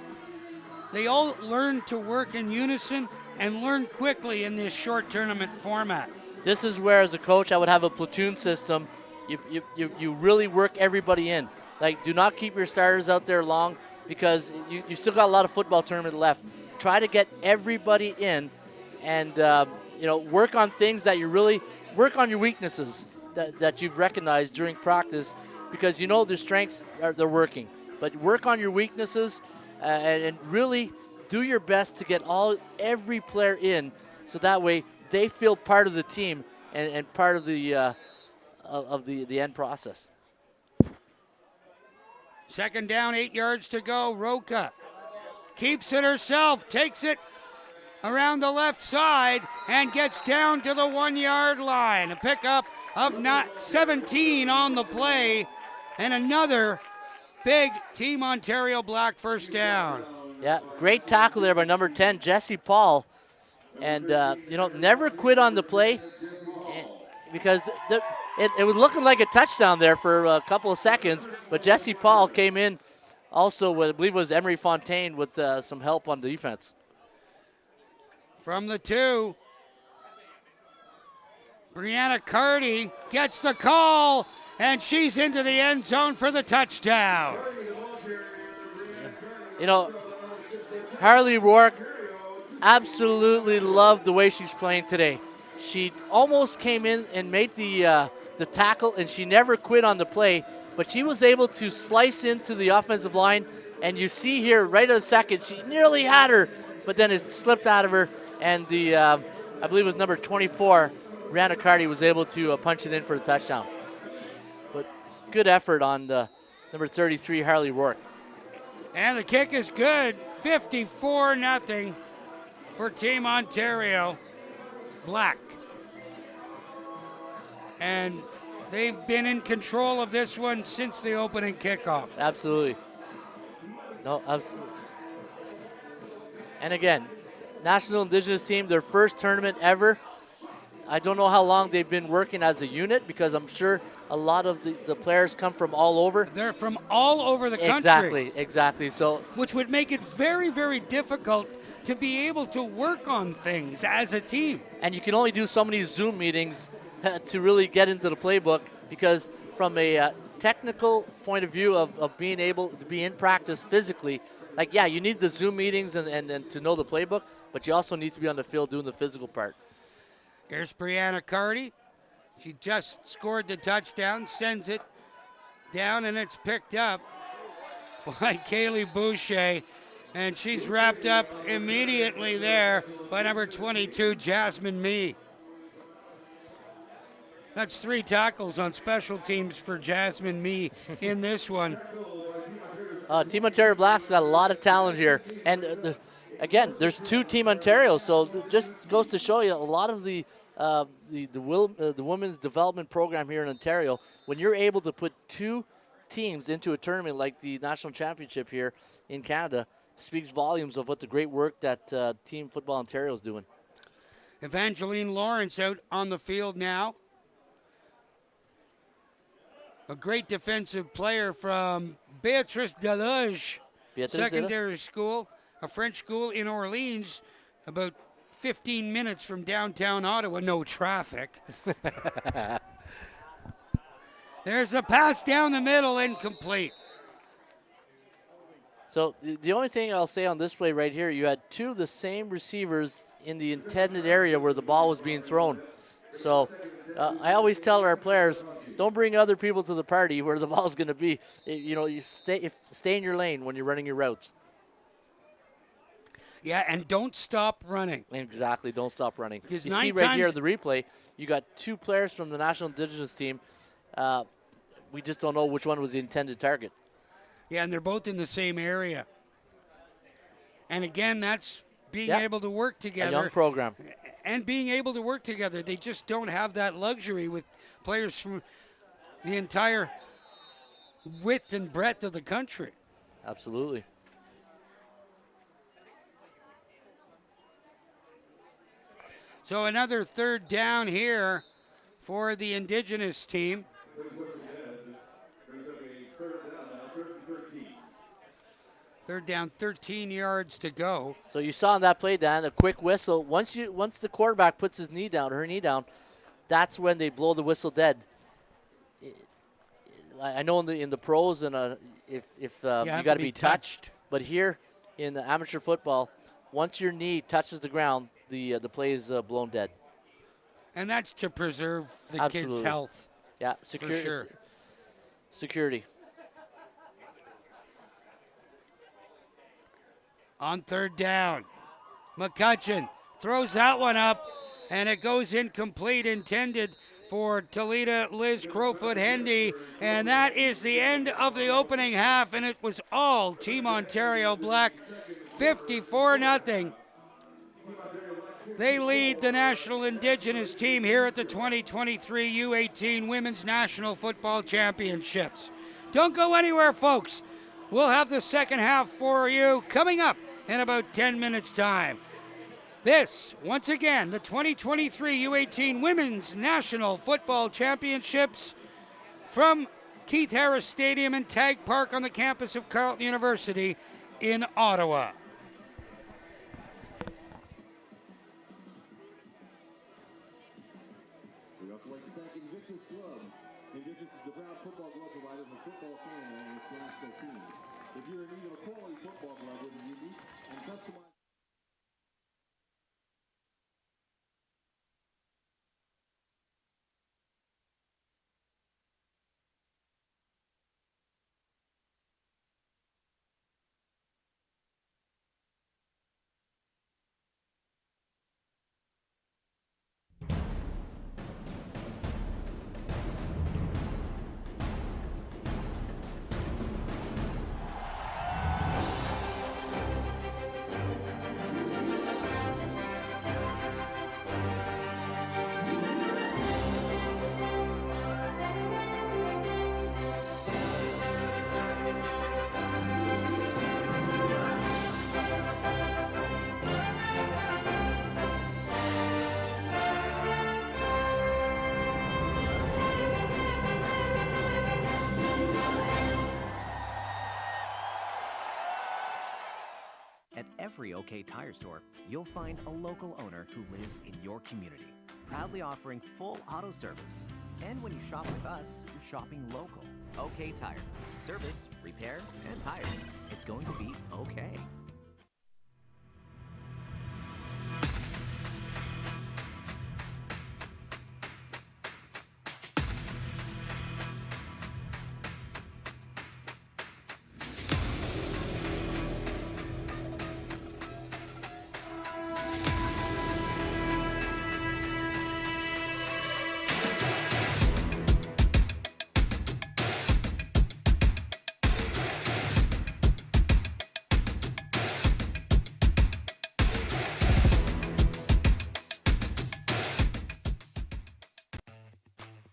they all learn to work in unison and learn quickly in this short tournament format. This is where, as a coach, I would have a platoon system. You really work everybody in. Like, do not keep your starters out there long because you still got a lot of football tournament left. Try to get everybody in and, work on things that work on your weaknesses that you've recognized during practice because you know their strengths they're working. But work on your weaknesses and really do your best to get every player in so that way they feel part of the team and part of the end process. 2nd down, 8 yards to go. Roca keeps it herself, takes it around the left side, and gets down to the 1 yard line. A pickup of 17 on the play, and another big Team Ontario Black first down. Yeah, great tackle there by number 10, Jessie Paul. And, never quit on the play because it was looking like a touchdown there for a couple of seconds. But Jessie Paul came in also with, I believe it was Emery Fontaine with some help on defense. From the 2, Brianna Carty gets the call, and she's into the end zone for the touchdown. Harley Rourke absolutely loved the way she's playing today. She almost came in and made the tackle, and she never quit on the play, but she was able to slice into the offensive line, and you see here right at a second, she nearly had her, but then it slipped out of her, and I believe it was number 24, Brianna Carty, was able to punch it in for the touchdown. But good effort on the number 33, Harley Rourke. And the kick is good, 54-0 for Team Ontario Black. And they've been in control of this one since the opening kickoff. Absolutely. No, absolutely. And again, National Indigenous team, their first tournament ever. I don't know how long they've been working as a unit because I'm sure a lot of the players come from all over. They're from all over the country. Exactly. So, which would make it very, very difficult to be able to work on things as a team. And you can only do so many Zoom meetings to really get into the playbook because from a technical point of view of being able to be in practice physically, you need the Zoom meetings and to know the playbook, but you also need to be on the field doing the physical part. Here's Brianna Carty. She just scored the touchdown, sends it down, and it's picked up by Kaylee Boucher. And she's wrapped up immediately there by number 22, Jasmine Mee. That's 3 tackles on special teams for Jasmine Mee in this one. Team Ontario Blacks got a lot of talent here. And again, there's 2 Team Ontario, so it just goes to show you a lot of the women's development program here in Ontario, when you're able to put 2 teams into a tournament like the National Championship here in Canada speaks volumes of what the great work that Team Football Ontario is doing. Evangeline Lawrence out on the field now. A great defensive player from Beatrice Deloge Secondary School, a French school in Orleans, about 15 minutes from downtown Ottawa, no traffic. There's a pass down the middle, incomplete. So the only thing I'll say on this play right here, you had two of the same receivers in the intended area where the ball was being thrown. So I always tell our players, don't bring other people to the party where the ball's going to be. You stay in your lane when you're running your routes. Yeah, and don't stop running. Exactly, don't stop running. You Because see right here in the replay, you got two players from the National Indigenous team. We just don't know which one was the intended target. Yeah, and they're both in the same area. And again, that's being able to work together. A young program. And being able to work together. They just don't have that luxury with players from the entire width and breadth of the country. Absolutely. So another third down here for the Indigenous team. Third down, 13 yards to go. So you saw in that play, Dan, a quick whistle. Once the quarterback puts his knee down, her knee down, that's when they blow the whistle dead. I know in the pros and if you got to be touched, but here in the amateur football, once your knee touches the ground, the play is blown dead. And that's to preserve the kids' health. Yeah, security. For sure. Security. On third down, McCutcheon throws that one up, and it goes incomplete, intended for Toledo Liz Crowfoot Hendy, and that is the end of the opening half, and it was all Team Ontario Black, 54-0. They lead the National Indigenous team here at the 2023 U18 Women's National Football Championships. Don't go anywhere, folks. We'll have the second half for you coming up in about 10 minutes' time. This, once again, the 2023 U18 Women's National Football Championships from Keith Harris Stadium and Tag Park on the campus of Carleton University in Ottawa. We'd also like to thank Indigenous Club. Indigenous is the proud football glove provider for football family and its national team. If you're in need of a quality football glove with a unique and customized... At every OK Tire store, you'll find a local owner who lives in your community, proudly offering full auto service. And when you shop with us, you're shopping local. OK Tire. Service, repair, and tires. It's going to be okay.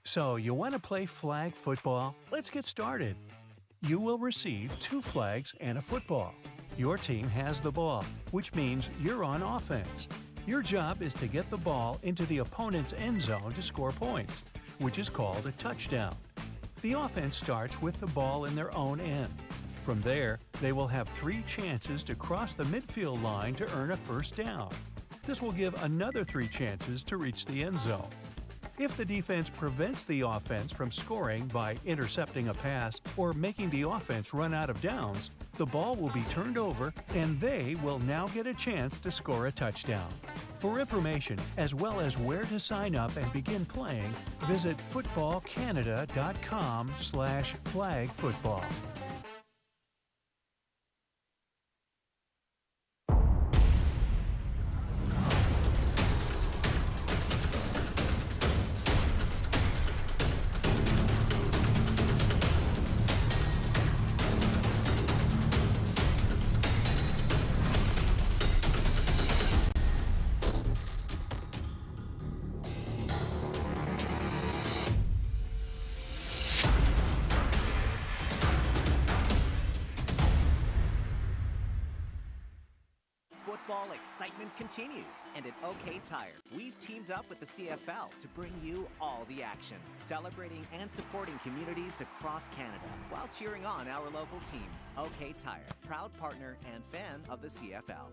So, you want to play flag football? Let's get started. You will receive 2 flags and a football. Your team has the ball, which means you're on offense. Your job is to get the ball into the opponent's end zone to score points, which is called a touchdown. The offense starts with the ball in their own end. From there, they will have 3 chances to cross the midfield line to earn a first down. This will give another 3 chances to reach the end zone. If the defense prevents the offense from scoring by intercepting a pass or making the offense run out of downs, the ball will be turned over and they will now get a chance to score a touchdown. For information, as well as where to sign up and begin playing, visit footballcanada.com/flagfootball. Football excitement continues, and at OK Tire, we've teamed up with the CFL to bring you all the action, celebrating and supporting communities across Canada while cheering on our local teams. OK Tire, proud partner and fan of the CFL.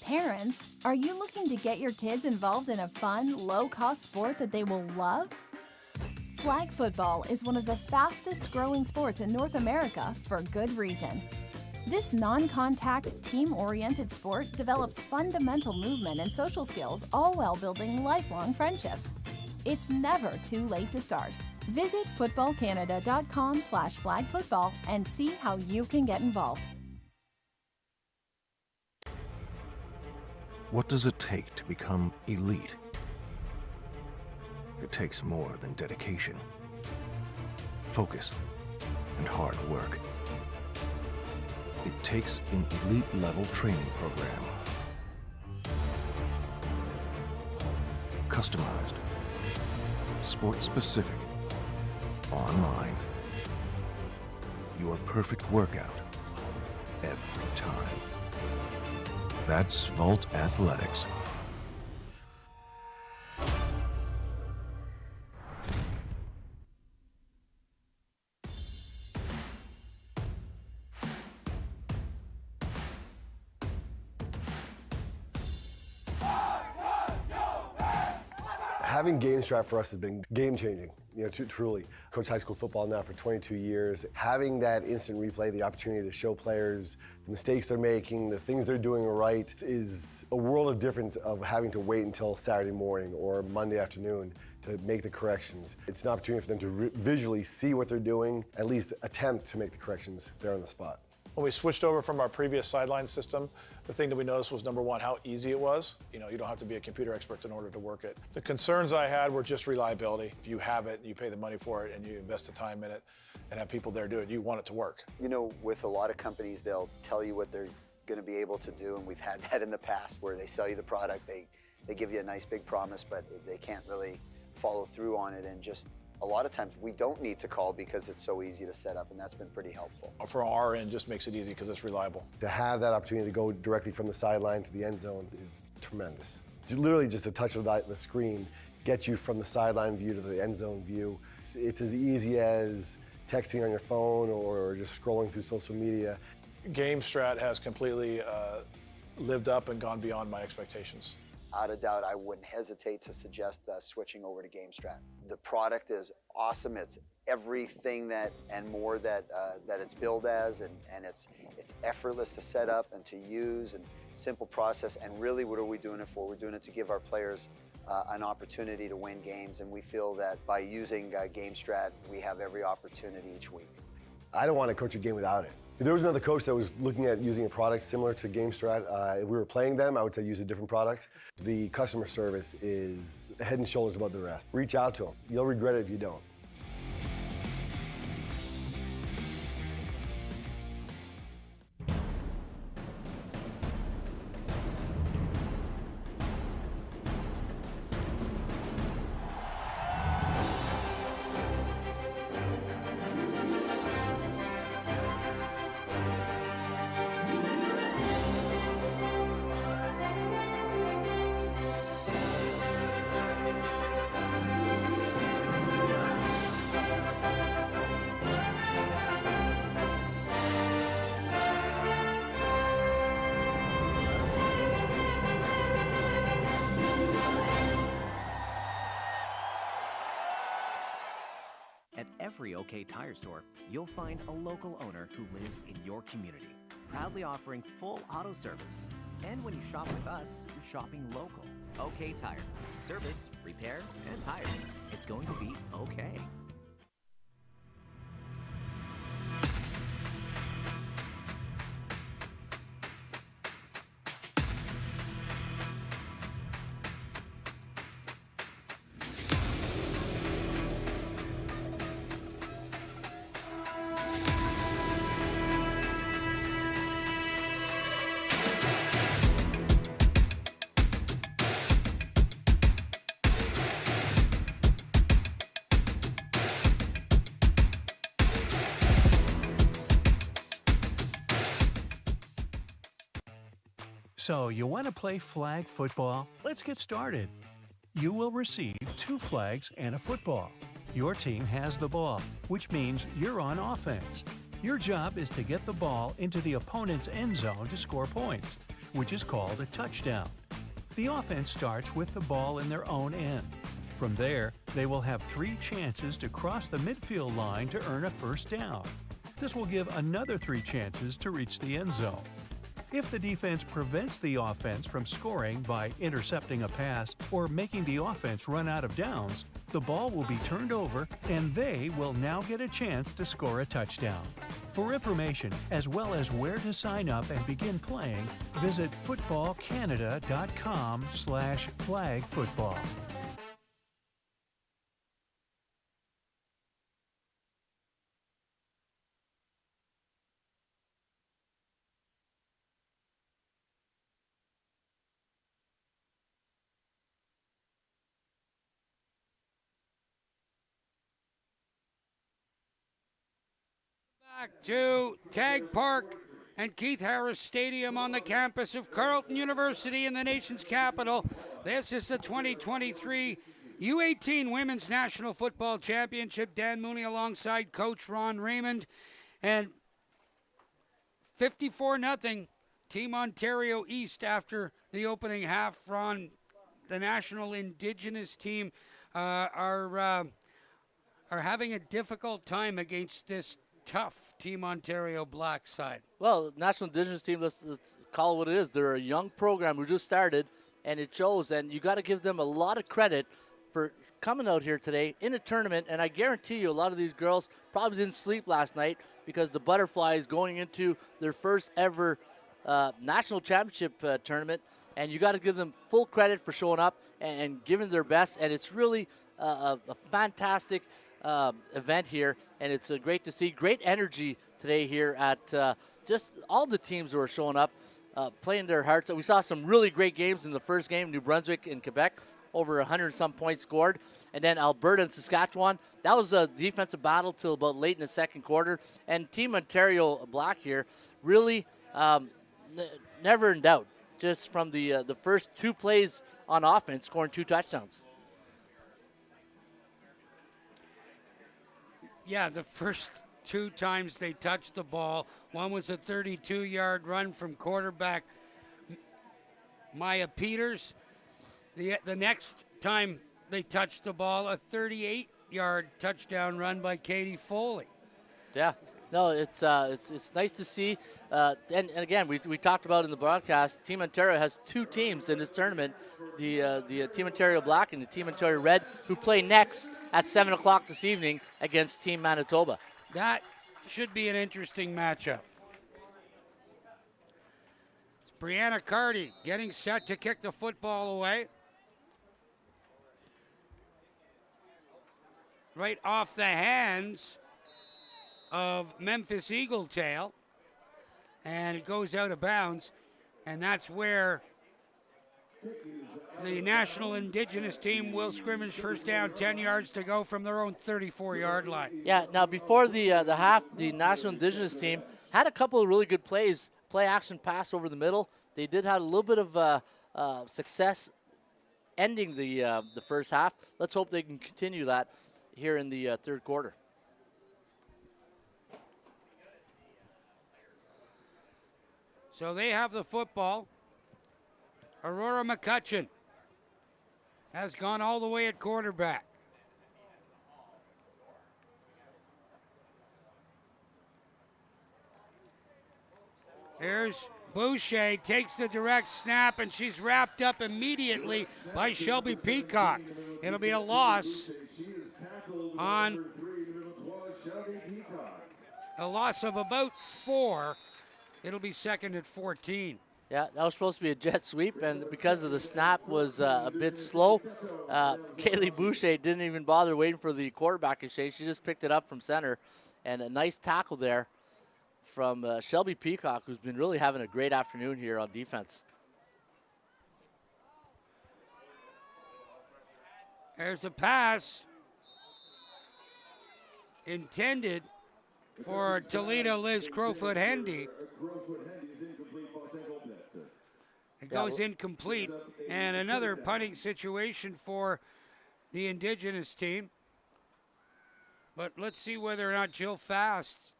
Parents, are you looking to get your kids involved in a fun, low-cost sport that they will love? Flag football is one of the fastest growing sports in North America for good reason. This non-contact, team-oriented sport develops fundamental movement and social skills, all while building lifelong friendships. It's never too late to start. Visit footballcanada.com/flagfootball and see how you can get involved. What does it take to become elite? It takes more than dedication, focus, and hard work. It takes an elite-level training program. Customized, sport-specific, online. Your perfect workout every time. That's Volt Athletics. Having GameStrat for us has been game-changing, truly. Coach high school football now for 22 years. Having that instant replay, the opportunity to show players the mistakes they're making, the things they're doing right, is a world of difference of having to wait until Saturday morning or Monday afternoon to make the corrections. It's an opportunity for them to visually see what they're doing, at least attempt to make the corrections there on the spot. When we switched over from our previous sideline system, the thing that we noticed was, number one, how easy it was. You don't have to be a computer expert in order to work it. The concerns I had were just reliability. If you have it, you pay the money for it, and you invest the time in it, and have people there do it, you want it to work. With a lot of companies, they'll tell you what they're going to be able to do, and we've had that in the past where they sell you the product, they give you a nice big promise, but they can't really follow through on it, and just a lot of times we don't need to call because it's so easy to set up, and that's been pretty helpful. For our end, just makes it easy because it's reliable. To have that opportunity to go directly from the sideline to the end zone is tremendous. Literally just a touch of the screen gets you from the sideline view to the end zone view. It's as easy as texting on your phone or just scrolling through social media. GameStrat has completely lived up and gone beyond my expectations. Out of doubt, I wouldn't hesitate to suggest switching over to GameStrat. The product is awesome. It's everything that and more that it's billed as, and it's effortless to set up and to use, and simple process. And really, what are we doing it for? We're doing it to give our players an opportunity to win games, and we feel that by using GameStrat, we have every opportunity each week. I don't want to coach a game without it. If there was another coach that was looking at using a product similar to GameStrat, if we were playing them, I would say use a different product. The customer service is head and shoulders above the rest. Reach out to them. You'll regret it if you don't. At every OK Tire store, you'll find a local owner who lives in your community, proudly offering full auto service. And when you shop with us, you're shopping local. OK Tire. Service, repair, and tires. It's going to be okay. So, you want to play flag football? Let's get started. You will receive 2 flags and a football. Your team has the ball, which means you're on offense. Your job is to get the ball into the opponent's end zone to score points, which is called a touchdown. The offense starts with the ball in their own end. From there, they will have 3 chances to cross the midfield line to earn a first down. This will give another 3 chances to reach the end zone. If the defense prevents the offense from scoring by intercepting a pass or making the offense run out of downs, the ball will be turned over and they will now get a chance to score a touchdown. For information, as well as where to sign up and begin playing, visit footballcanada.com/flagfootball. Back to Tag Park and Keith Harris Stadium on the campus of Carleton University in the nation's capital. This is the 2023 U18 Women's National Football Championship. Dan Mooney alongside Coach Ron Raymond. And 54-0 Team Ontario East after the opening half. Ron, the National Indigenous team are having a difficult time against this tough Team Ontario Black side. Well, National Indigenous team, let's call it what it is. They're a young program who just started, and it shows. And you got to give them a lot of credit for coming out here today in a tournament. And I guarantee you a lot of these girls probably didn't sleep last night because the Butterflies going into their first ever national championship tournament. And you got to give them full credit for showing up and giving their best. And it's really a fantastic event here, and it's great to see. Great energy today here at just all the teams who are showing up, playing their hearts. We saw some really great games in the first game, New Brunswick and Quebec, over 100-some points scored. And then Alberta and Saskatchewan, that was a defensive battle till about late in the second quarter. And Team Ontario Black here, really never in doubt, just from the first 2 plays on offense, scoring 2 touchdowns. Yeah, the first 2 times they touched the ball, one was a 32-yard run from quarterback Maya Peters. The next time they touched the ball, a 38-yard touchdown run by Katie Foley. Yeah, no, it's nice to see. And again, we talked about in the broadcast, Team Ontario has 2 teams in this tournament, the Team Ontario Black and the Team Ontario Red, who play next at 7 o'clock this evening against Team Manitoba. That should be an interesting matchup. It's Brianna Carty getting set to kick the football away. Right off the hands of Memphis Eagletail, and it goes out of bounds, and that's where the National Indigenous team will scrimmage first down, 10 yards to go from their own 34-yard line. Yeah, now before the half, the National Indigenous team had a couple of really good plays, play action pass over the middle. They did have a little bit of success ending the first half. Let's hope they can continue that here in the third quarter. So they have the football. Aurora McCutcheon has gone all the way at quarterback. Here's Boucher, takes the direct snap, and she's wrapped up immediately by Shelby Peacock. It'll be a loss on a loss of about 4. It'll be second at 14. Yeah, that was supposed to be a jet sweep, and because of the snap was a bit slow, Kaylee Boucher didn't even bother waiting for the quarterback exchange. She just picked it up from center, and a nice tackle there from Shelby Peacock, who's been really having a great afternoon here on defense. There's a pass intended for Toledo Liz Crowfoot Hendy. It goes incomplete, and another punting situation for the Indigenous team. But let's see whether or not Jill Fast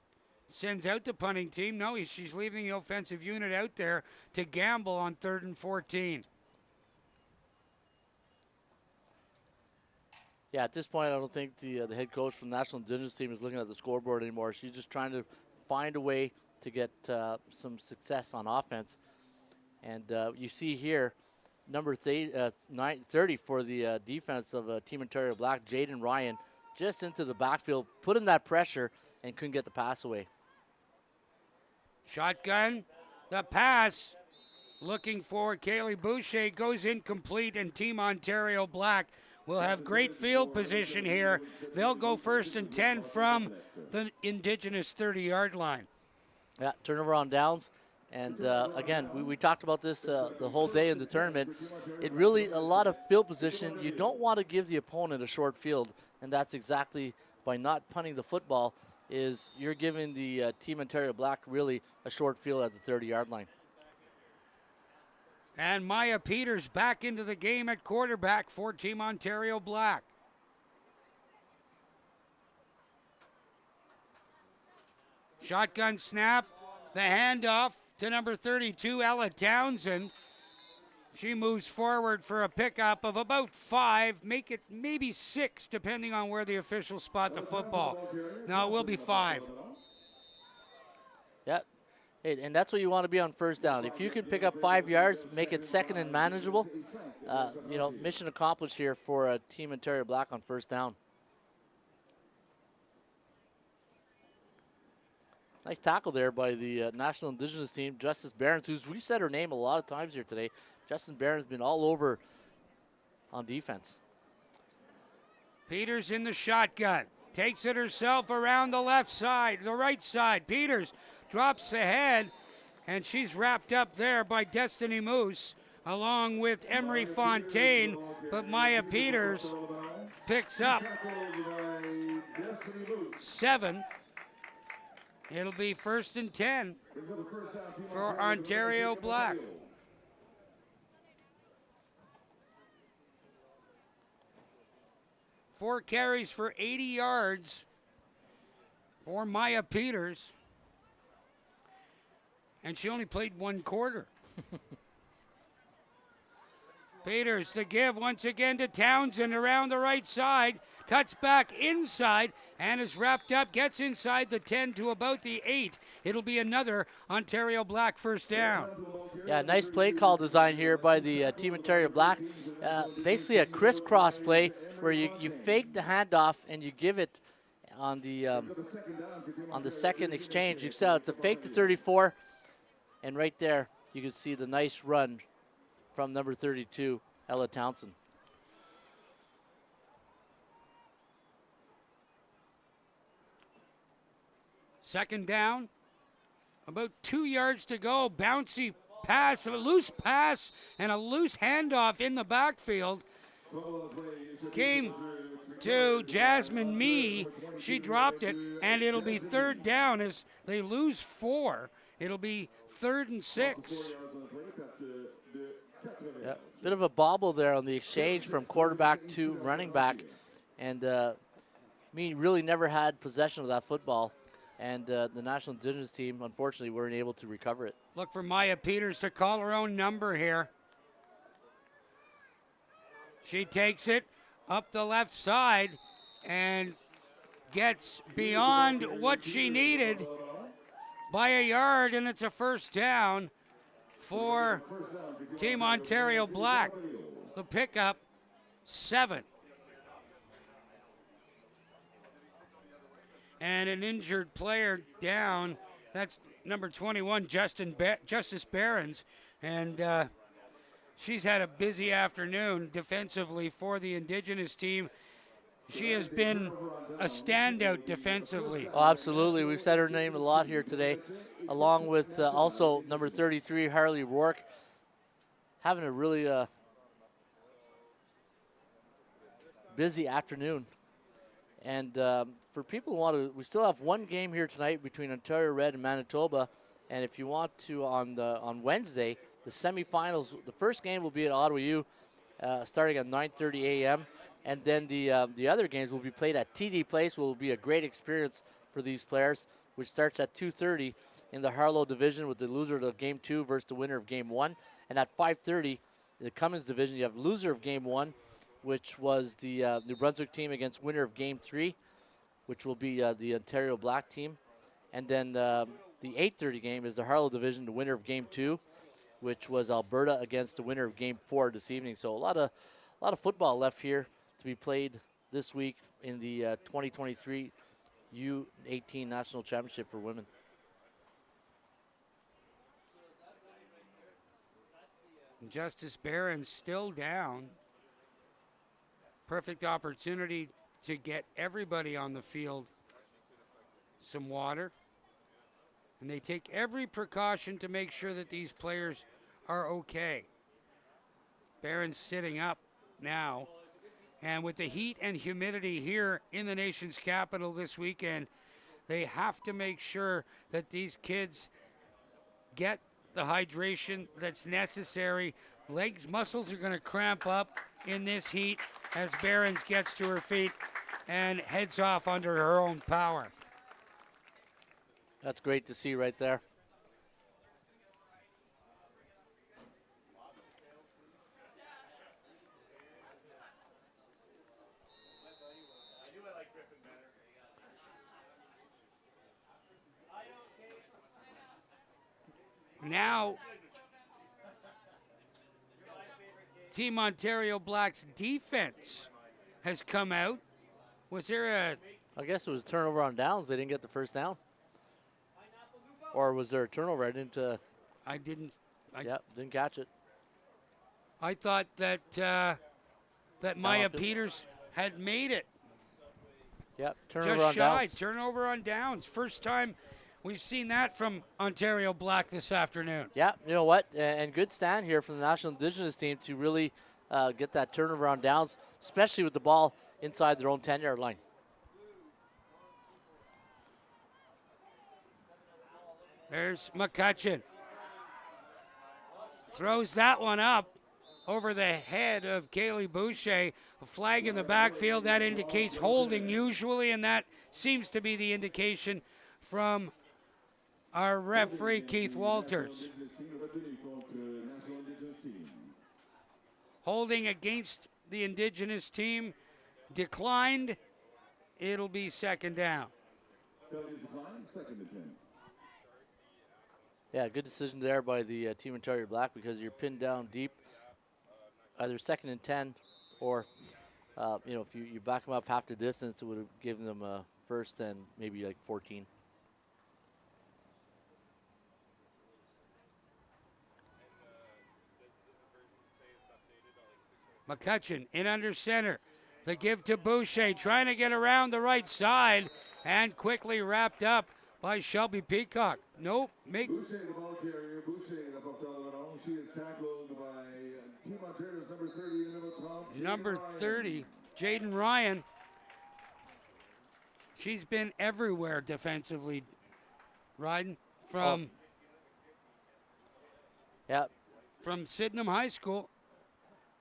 sends out the punting team. No, she's leaving the offensive unit out there to gamble on 3rd and 14. Yeah, at this point, I don't think the head coach from the National Indigenous team is looking at the scoreboard anymore. She's just trying to find a way to get some success on offense. And you see here, number 30 for the defense of Team Ontario Black, Jaden Ryan, just into the backfield, put in that pressure, and couldn't get the pass away. Shotgun, the pass, looking for Kaylee Boucher, goes incomplete, and Team Ontario Black will have great field position here. They'll go 1st and 10 from the Indigenous 30-yard line. Yeah, turnover on downs. And again, we talked about this the whole day in the tournament. It really, a lot of field position. You don't want to give the opponent a short field, and that's exactly by not punting the football is you're giving the Team Ontario Black really a short field at the 30-yard line. And Maya Peters back into the game at quarterback for Team Ontario Black. Shotgun snap, the handoff to number 32, Ella Townsend. She moves forward for a pickup of about 5, make it maybe 6, depending on where the officials spot the football. No, it will be 5. Yeah, hey, and that's what you want to be on 1st down. If you can pick up 5 yards, make it 2nd and manageable, mission accomplished here for Team Ontario Black on 1st down. Nice tackle there by the National Indigenous team, Justice Behrens, who's we said her name a lot of times here today. Justin Behrens been all over on defense. Peters in the shotgun, takes it herself around the left side, the right side. Peters drops the head, and she's wrapped up there by Destiny Moose, along with Emery Fontaine, but Maya Peters picks up 7. It'll be 1st and 10 for Ontario Black. Four carries for 80 yards for Maya Peters. And she only played 1 quarter. Peters, the give once again to Townsend around the right side. Cuts back inside and is wrapped up, gets inside the 10 to about the 8. It'll be another Ontario Black 1st down. Yeah, nice play call design here by the Team Ontario Black. Basically a crisscross play where you fake the handoff and you give it on the 2nd exchange. You saw it's a fake to 34, and right there you can see the nice run from number 32, Ella Townsend. Second down, about 2 yards to go. Bouncy pass, a loose pass, and a loose handoff in the backfield. Came to Jasmine Mee. She dropped it, and it'll be 3rd down as they lose 4. It'll be 3rd and 6. Yeah, bit of a bobble there on the exchange from quarterback to running back, and Mee really never had possession of that football. And the National Indigenous team, unfortunately, weren't able to recover it. Look for Maya Peters to call her own number here. She takes it up the left side and gets beyond what she needed. by a yard, and it's a first down for Team Ontario Black. The pickup, 7. And an injured player down. That's number 21, Justice Barons. And she's had a busy afternoon defensively for the Indigenous team. She has been a standout defensively. Oh, absolutely. We've said her name a lot here today, along with also number 33, Harley Rourke, having a really busy afternoon. And for people who want to, we still have one game here tonight between Ontario Red and Manitoba. And if you want to, on Wednesday, the semifinals, the first game will be at Ottawa U, starting at 9:30 a.m. And then the other games will be played at TD Place, will be a great experience for these players, which starts at 2:30 in the Harlow division with the loser of Game 2 versus the winner of Game 1. And at 5:30, the Cummins division, you have loser of Game 1, which was the New Brunswick team against winner of Game 3, which will be the Ontario Black team. And then the 8:30 game is the Harlow division, the winner of Game 2, which was Alberta against the winner of Game 4 this evening. So a lot of football left here to be played this week in the 2023 U18 National Championship for women. Justice Barron's still down. Perfect opportunity to get everybody on the field some water. And they take every precaution to make sure that these players are okay. Barron's sitting up now. And with the heat and humidity here in the nation's capital this weekend, they have to make sure that these kids get the hydration that's necessary. Muscles are going to cramp up in this heat as Barons gets to her feet and heads off under her own power. That's great to see right there. Now, Team Ontario Black's defense has come out. Was there a... I guess it was a turnover on downs. They didn't get the first down. Or was there a turnover? I didn't... I didn't... didn't catch it. I thought that that Maya Peters had made it. Yep, turnover just on shy, downs. Turnover on downs. First time we've seen that from Ontario Black this afternoon. Yeah, you know what? And good stand here from the National Indigenous team to really get that turnover on downs, especially with the ball inside their own 10-yard line. There's McCutcheon. Throws that one up over the head of Kaylee Boucher. A flag in the backfield. That indicates holding usually, and that seems to be the indication from our referee, Keith Walters. Holding against the Indigenous team. Declined. It'll be second down. Yeah, good decision there by the Team Ontario Black because you're pinned down deep, either 2nd and 10 or, if you back them up half the distance, it would have given them a first and maybe like 14. McCutcheon in under center. The give to Boucher, trying to get around the right side and quickly wrapped up by Shelby Peacock. Nope. Boucher, the ball carrier. Boucher, the ball. She is tackled by Team Ontario's number 30, Number 30, Jaden Ryan. She's been everywhere defensively, Ryden, from Sydenham High School.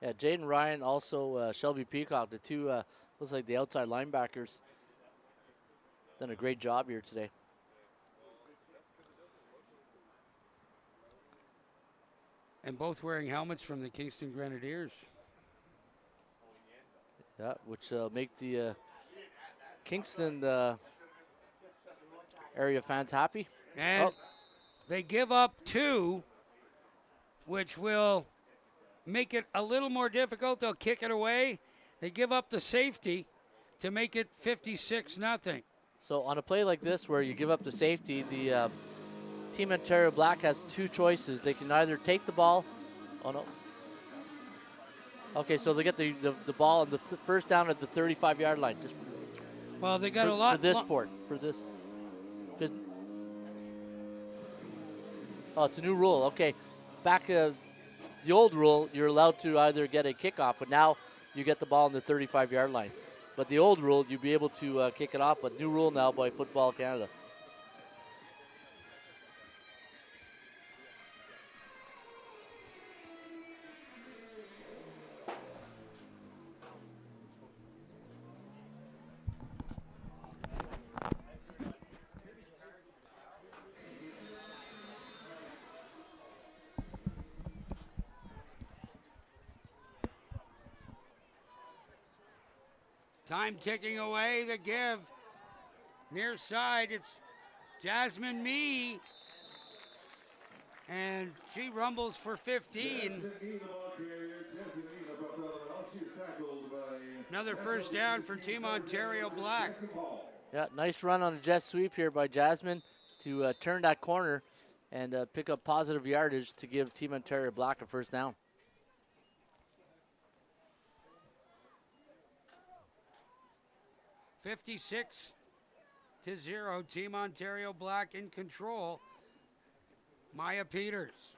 Yeah, Jaden Ryan, also Shelby Peacock, the two, looks like the outside linebackers. Done a great job here today. And both wearing helmets from the Kingston Grenadiers. Yeah, which make the Kingston area fans happy. And they give up 2, which will make it a little more difficult. They'll kick it away. They give up the safety to make it 56-0. So on a play like this where you give up the safety, the Team Ontario Black has 2 choices. They can either take the ball. Oh, no. Okay, so they get the ball on the first down at the 35-yard line. Just Well, they got a lot. For this sport. For this. Oh, it's a new rule. Okay. Back the old rule, you're allowed to either get a kickoff, but now you get the ball on the 35-yard line. But the old rule, you'd be able to kick it off, but new rule now by Football Canada. Time ticking away. The give. Near side, it's Jasmine Mee. And she rumbles for 15. Another first down for Team Ontario Black. Yeah, nice run on a jet sweep here by Jasmine to turn that corner and pick up positive yardage to give Team Ontario Black a first down. 56-0, Team Ontario Black in control. Maya Peters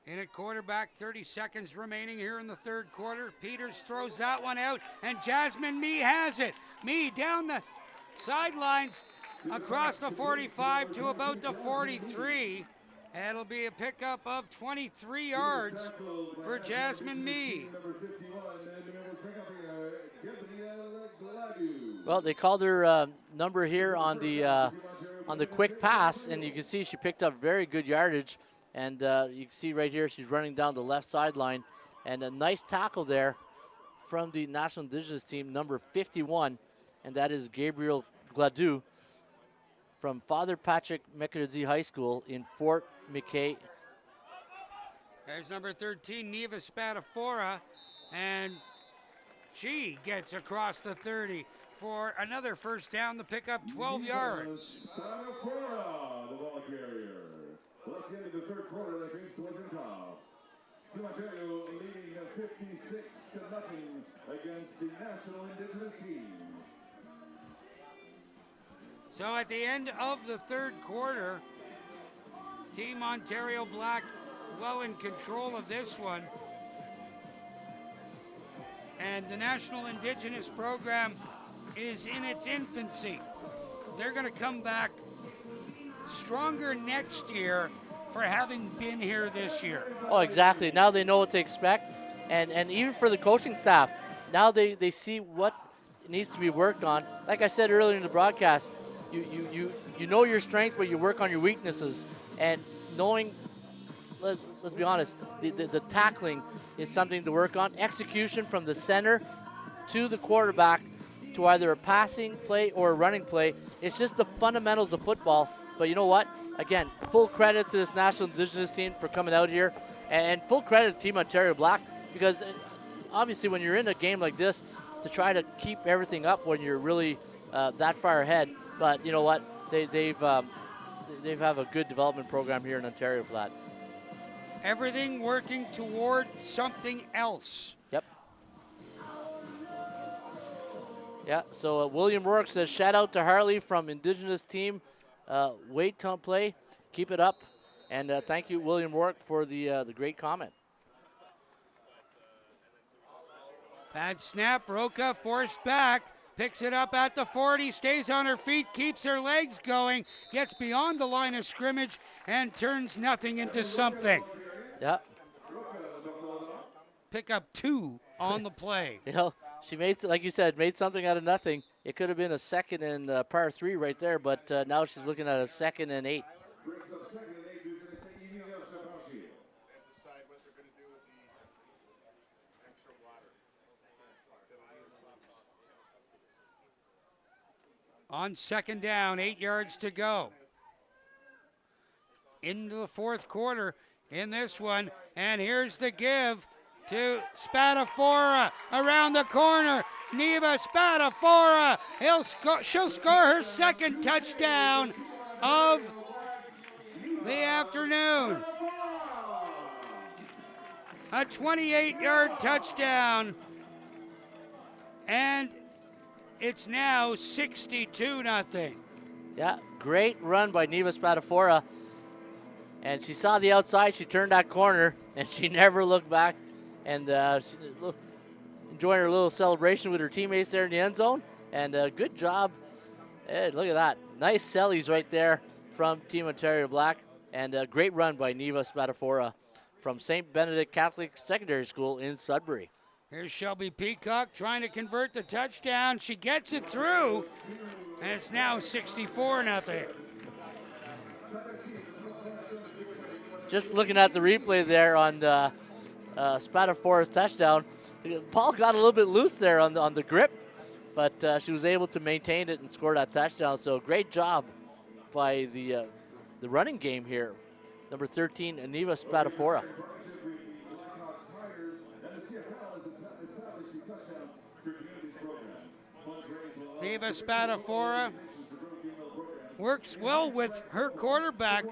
in at quarterback, 30 seconds remaining here in the third quarter. Peters throws that one out, and Jasmine Mee has it. Mee down the sidelines across the 45 to about the 43. And it'll be a pickup of 23 yards for Jasmine Mee. Well, they called her number here on the quick pass, and you can see she picked up very good yardage. And you can see right here she's running down the left sideline, and a nice tackle there from the National Indigenous team, number 51, and that is Gabriel Gladue from Father Patrick Mekadzi High School in Fort McKay. There's number 13, Neva Spadafora, and she gets across the 30 for another first down to pick up 12 yards. Spadafora, the ball carrier. Let's get into the third quarter. That brings to Wichita. Team Ontario leading 56-0 against the National Indigenous team. So at the end of the third quarter, Team Ontario Black well in control of this one. And the National Indigenous program is in its infancy. They're going to come back stronger next year for having been here this year. Oh, exactly. Now they know what to expect. And even for the coaching staff, now they see what needs to be worked on. Like I said earlier in the broadcast, you know your strengths, but you work on your weaknesses. And knowing, let's be honest, the tackling is something to work on. Execution from the center to the quarterback to either a passing play or a running play. It's just the fundamentals of football. But you know what? Again, full credit to this National Indigenous team for coming out here, and full credit to Team Ontario Black, because obviously when you're in a game like this, to try to keep everything up when you're really that far ahead. But you know what? They have a good development program here in Ontario for that. Everything working toward something else. Yep. Yeah, so William Rourke says, shout out to Harley from Indigenous team. Wait till play. Keep it up. And thank you, William Rourke, for the great comment. Bad snap. Roca forced back. Picks it up at the 40. Stays on her feet. Keeps her legs going. Gets beyond the line of scrimmage and turns nothing into something. Yeah. Pick up 2 on the play. You know, she made, like you said, made something out of nothing. It could have been a second and par 3 right there, but now she's looking at a 2nd and 8. On second down, 8 yards to go. into the fourth quarter in this one. And here's the give to Spadafora around the corner. Neva Spadafora. She'll score her second touchdown of the afternoon. A 28-yard touchdown. And it's now 62-0. Yeah, great run by Neva Spadafora. And she saw the outside, she turned that corner, and she never looked back. And enjoying her little celebration with her teammates there in the end zone. And good job. Hey, look at that. Nice sellies right there from Team Ontario Black. And a great run by Neva Spadafora from St. Benedict Catholic Secondary School in Sudbury. Here's Shelby Peacock trying to convert the touchdown. She gets it through, and it's now 64-0. Just looking at the replay there on Spadafora's touchdown, Paul got a little bit loose there on the grip, but she was able to maintain it and score that touchdown. So great job by the running game here. Number 13, Neva Spadafora. Neva Spadafora works well with her quarterback,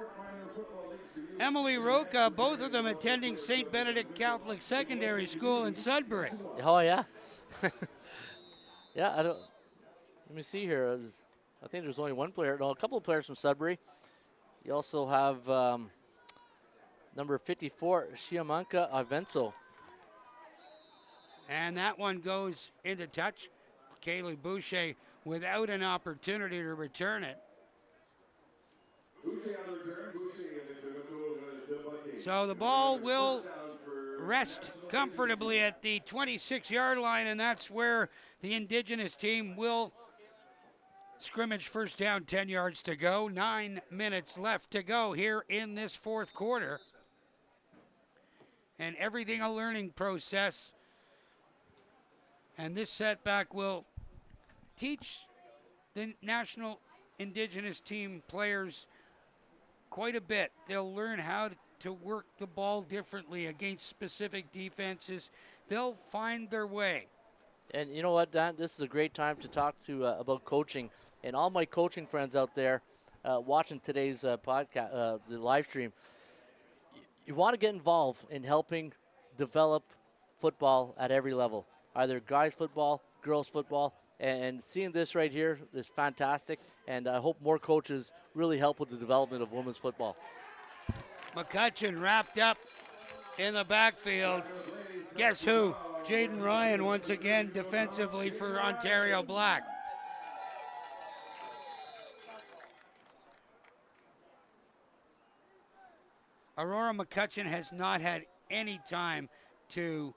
Emily Roca, both of them attending St. Benedict Catholic Secondary School in Sudbury. Oh, yeah. Yeah, let me see here. I think there's only one player. No, a couple of players from Sudbury. You also have number 54, Shiamanka Avenzo. And that one goes into touch. Kaylee Boucher without an opportunity to return it. So the ball will rest comfortably at the 26-yard line, and that's where the Indigenous team will scrimmage first down, 10 yards to go. 9 minutes left to go here in this fourth quarter. And everything a learning process. And this setback will teach the National Indigenous team players quite a bit. They'll learn how to work the ball differently against specific defenses. They'll find their way. And you know what, Dan? This is a great time to talk to about coaching. And all my coaching friends out there watching today's podcast, the live stream, you want to get involved in helping develop football at every level, either guys football, girls football. And seeing this right here is fantastic, and I hope more coaches really help with the development of women's football. McCutcheon wrapped up in the backfield. Guess who? Jaden Ryan once again defensively for Ontario Black. Aurora McCutcheon has not had any time to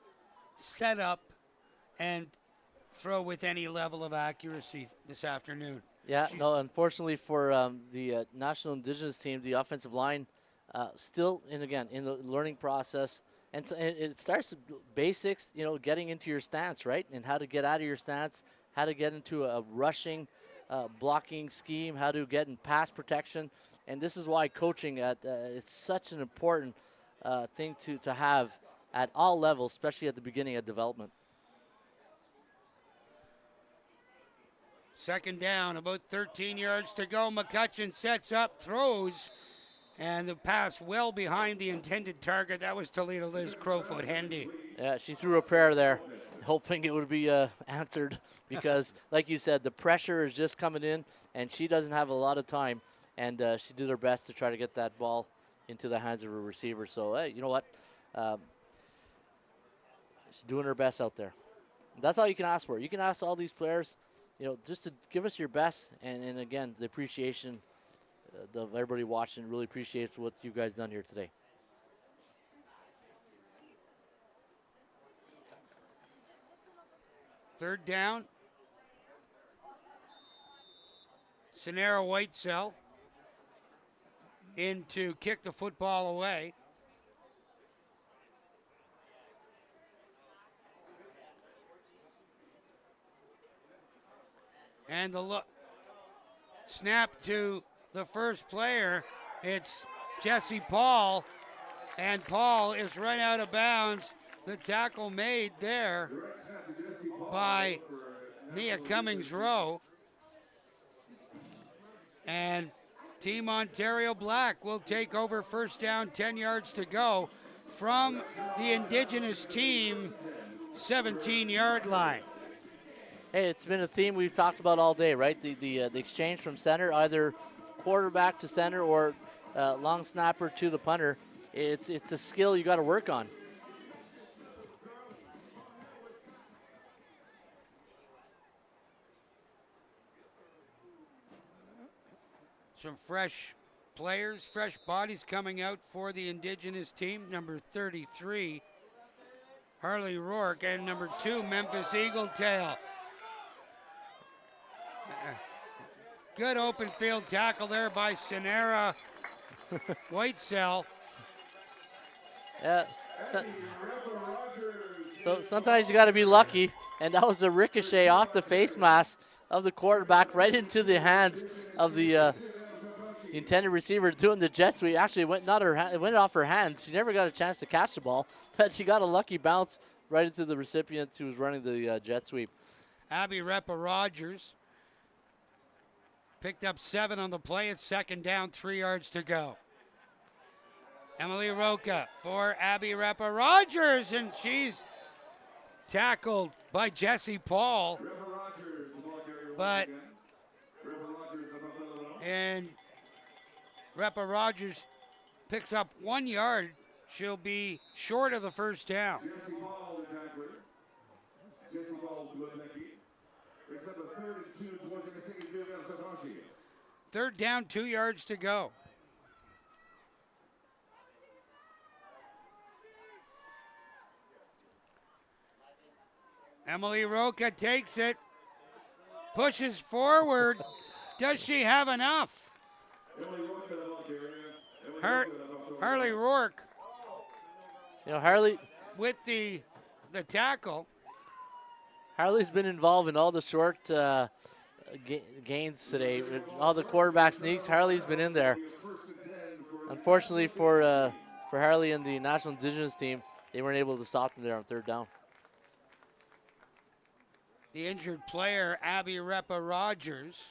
set up and throw with any level of accuracy this afternoon. Yeah, no, unfortunately for the National Indigenous team, the offensive line still, in the learning process. And so it starts with basics, getting into your stance, right? And how to get out of your stance, how to get into a rushing, blocking scheme, how to get in pass protection. And this is why coaching is such an important thing to have at all levels, especially at the beginning of development. Second down, about 13 yards to go. McCutcheon sets up, throws, and the pass well behind the intended target. That was Toledo Liz Crowfoot Hendy. Yeah, she threw a prayer there, hoping it would be answered because, like you said, the pressure is just coming in, and she doesn't have a lot of time, and she did her best to try to get that ball into the hands of her receiver. So, hey, you know what? She's doing her best out there. That's all you can ask for. You can ask all these players, just to give us your best, and again, the appreciation of everybody watching really appreciates what you guys done here today. Third down. Sonera Whitesell in to kick the football away. And the snap to the first player. It's Jesse Paul, and Paul is right out of bounds. The tackle made there by Nia Cummings-Rowe. And Team Ontario Black will take over first down, 10 yards to go from the Indigenous team, 17-yard line. Hey, it's been a theme we've talked about all day, right? The exchange from center, either quarterback to center or long snapper to the punter. It's a skill you got to work on. Some fresh players, fresh bodies coming out for the Indigenous team. Number 33, Harley Rourke, and number 2, Memphis Eagletail. Good open field tackle there by Sonera Whitesell. Yeah. So sometimes you got to be lucky, and that was a ricochet off the face mask of the quarterback right into the hands of the intended receiver doing the jet sweep. Actually, it went off her hands. She never got a chance to catch the ball, but she got a lucky bounce right into the recipient who was running the jet sweep. Abby Repa-Rogers picked up 7 on the play. It's second down, 3 yards to go. Emily Roca for Abby Repa-Rogers, and she's tackled by Jesse Paul. And Repa-Rogers picks up 1 yard. She'll be short of the first down. Third down, 2 yards to go. Emily Roca takes it, pushes forward. Does she have enough? Harley Rourke. You know, Harley with the tackle. Harley's been involved in all the short gains today. All the quarterback sneaks, Harley's been in there. Unfortunately for Harley and the National Indigenous team, they weren't able to stop them there on third down. The injured player, Abby Repa-Rogers,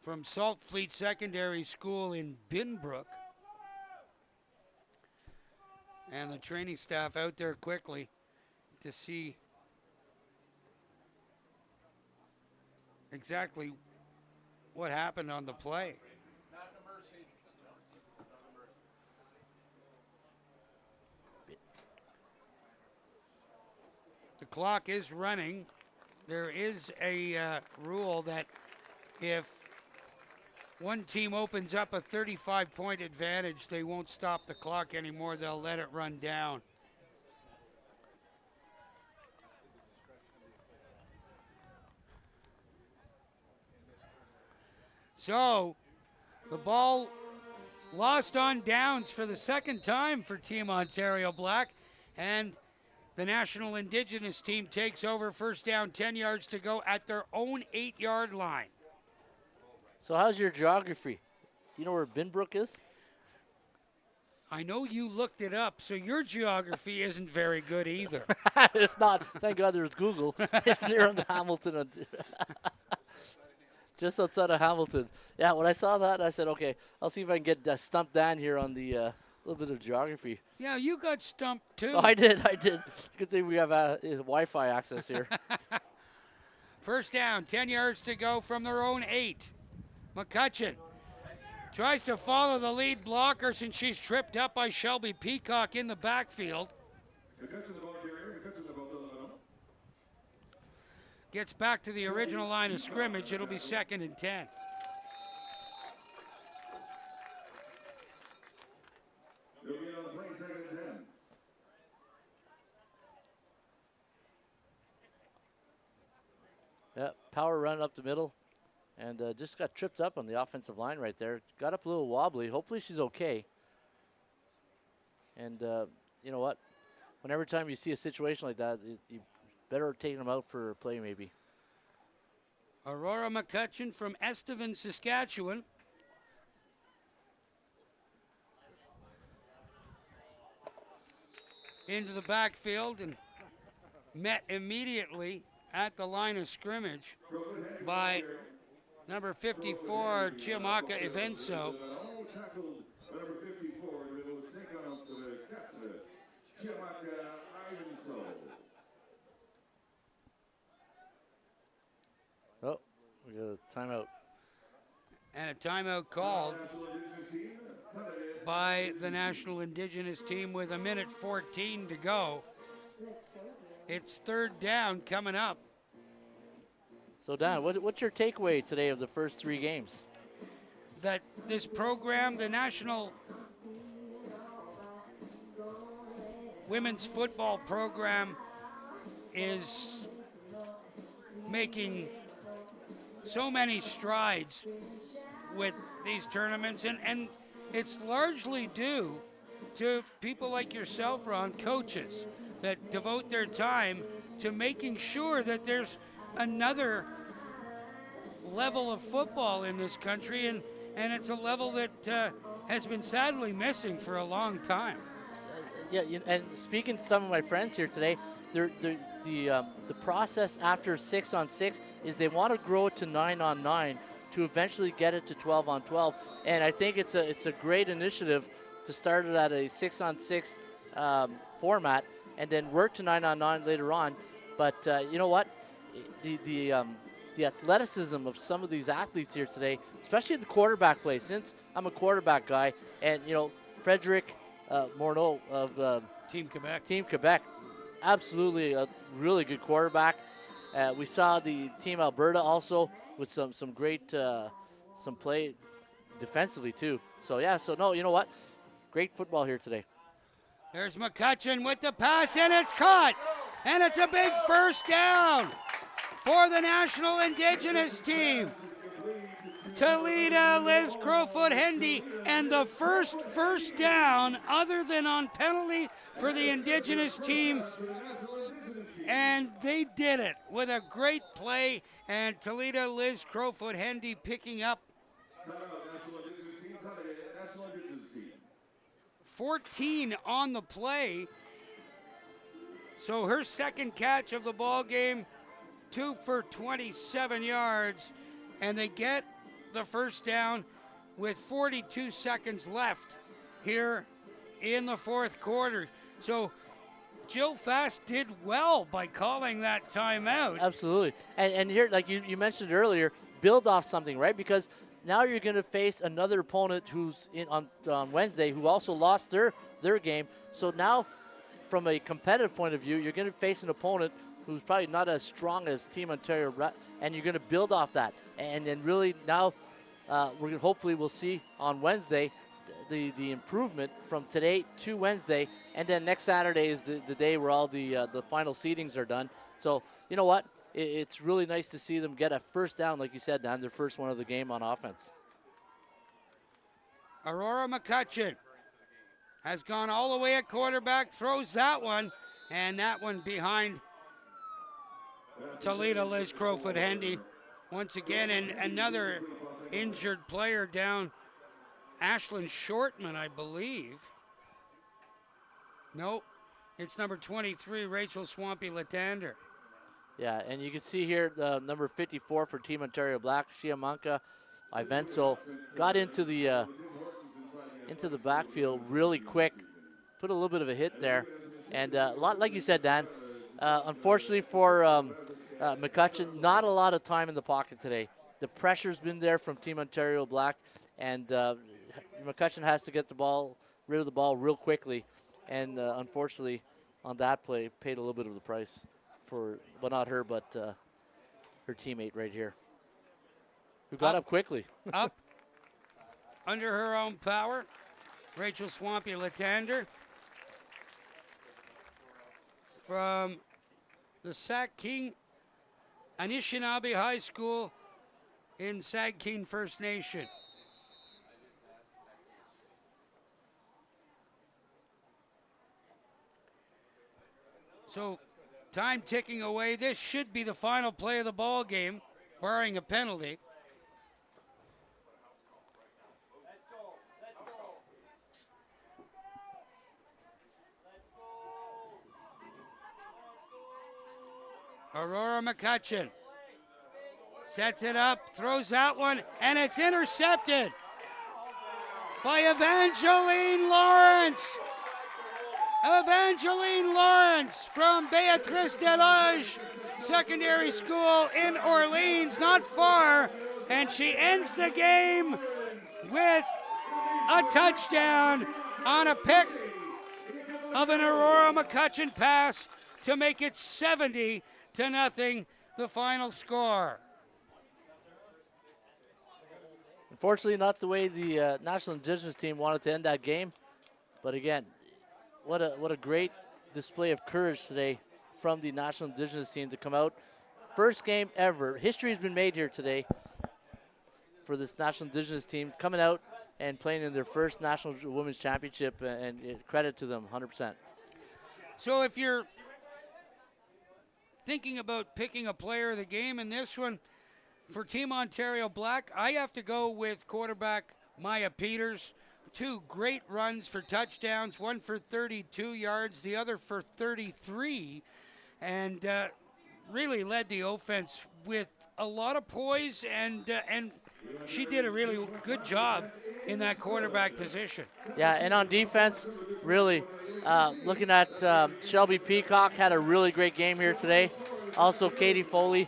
from Salt Fleet Secondary School in Binbrook. And the training staff out there quickly to see exactly what happened on the play. The clock is running. There is a rule that if one team opens up a 35-point advantage, they won't stop the clock anymore. They'll let it run down. So the ball lost on downs for the second time for Team Ontario Black, and the National Indigenous team takes over first down, 10 yards to go at their own 8-yard line. So how's your geography? Do you know where Binbrook is? I know you looked it up, so your geography isn't very good either. It's not. Thank God there's Google. It's near Hamilton. Just outside of Hamilton. Yeah, when I saw that, I said, okay, I'll see if I can get stumped down here on the little bit of geography. Yeah, you got stumped too. Oh, I did. Good thing we have Wi-Fi access here. First down, 10 yards to go from their own 8. McCutcheon tries to follow the lead blockers, and she's tripped up by Shelby Peacock in the backfield. Gets back to the original line of scrimmage. It'll be 2nd and 10. Yeah, power run up the middle. And just got tripped up on the offensive line right there. Got up a little wobbly. Hopefully she's okay. And you know what? Whenever time you see a situation like that, you better take them out for a play maybe. Aurora McCutcheon from Estevan, Saskatchewan. into the backfield and met immediately at the line of scrimmage by number 54, Chiamaka Evenso. Number 54, will take out the captain, Chiamaka Ivanso. Oh, we got a timeout. And a timeout called by the National Indigenous team with 1:14 to go. It's third down coming up. So, Dan, what's your takeaway today of the first 3 games? That this program, the National Women's Football Program, is making so many strides with these tournaments, and it's largely due to people like yourself, Ron, coaches that devote their time to making sure that there's another level of football in this country, and it's a level that has been sadly missing for a long time. Yeah, and speaking to some of my friends here today, the process after 6-on-6 is they want to grow it to 9-on-9 to eventually get it to 12-on-12, and I think it's a great initiative to start it at a 6-on-6 format and then work to 9-on-9 later on. But you know what, the athleticism of some of these athletes here today, especially the quarterback play, since I'm a quarterback guy, and Frederic Morneau of Team Quebec, absolutely a really good quarterback. We saw the Team Alberta also with some great some play defensively too. So yeah, no, you know what? Great football here today. There's McCutcheon with the pass, and it's caught. And it's a big first down for the National Indigenous team. Talita Liz Crowfoot Hendy, and the first down other than on penalty for the Indigenous team. And they did it with a great play, and Talita Liz Crowfoot Hendy picking up 14 on the play. So her second catch of the ball game, 2 for 27 yards, and they get the first down with 42 seconds left here in the fourth quarter. So Jill Fast did well by calling that timeout. Absolutely. And here, like you mentioned earlier, build off something, right? Because now you're going to face another opponent who's on Wednesday who also lost their game. So now, from a competitive point of view, you're going to face an opponent who's probably not as strong as Team Ontario, and you're going to build off that. And then really now, hopefully we'll see on Wednesday the improvement from today to Wednesday, and then next Saturday is the day where all the final seedings are done. So you know what? It's really nice to see them get a first down, like you said, Dan, their first one of the game on offense. Aurora McCutcheon has gone all the way at quarterback, throws that one, and that one behind Talita Liz Crowfoot Hendy. Once again, and another injured player down, Ashlyn Shortman, I believe. Nope, it's number 23, Rachel Swampy Latander. Yeah, and you can see here number 54 for Team Ontario Black, Chiamaka Ivenso, got into the backfield really quick, put a little bit of a hit there, and a lot, like you said, Dan. Unfortunately for McCutcheon, not a lot of time in the pocket today. The pressure's been there from Team Ontario Black, and McCutcheon has to get rid of the ball real quickly, and unfortunately on that play paid a little bit of the price for, well, not her, but her teammate right here, who got up quickly. Up under her own power, Rachel Swampy Latander from the Sac King Anishinaabe High School in Sac King First Nation. So time ticking away. This should be the final play of the ball game, barring a penalty. Aurora McCutcheon sets it up, throws that one, and it's intercepted by Evangeline Lawrence. Evangeline Lawrence from Beatrice Delage Secondary School in Orleans, not far, and she ends the game with a touchdown on a pick of an Aurora McCutcheon pass to make it 70-0, the final score. Unfortunately, not the way the National Indigenous team wanted to end that game. But again, what a great display of courage today from the National Indigenous team to come out. First game ever. History has been made here today for this National Indigenous team coming out and playing in their first National Women's Championship, and credit to them, 100%. So if you're thinking about picking a player of the game in this one, for Team Ontario Black, I have to go with quarterback Maya Peters. 2 great runs for touchdowns, one for 32 yards, the other for 33, and really led the offense with a lot of poise, and she did a really good job in that quarterback position. Yeah, and on defense, really, looking at Shelby Peacock had a really great game here today. Also, Katie Foley.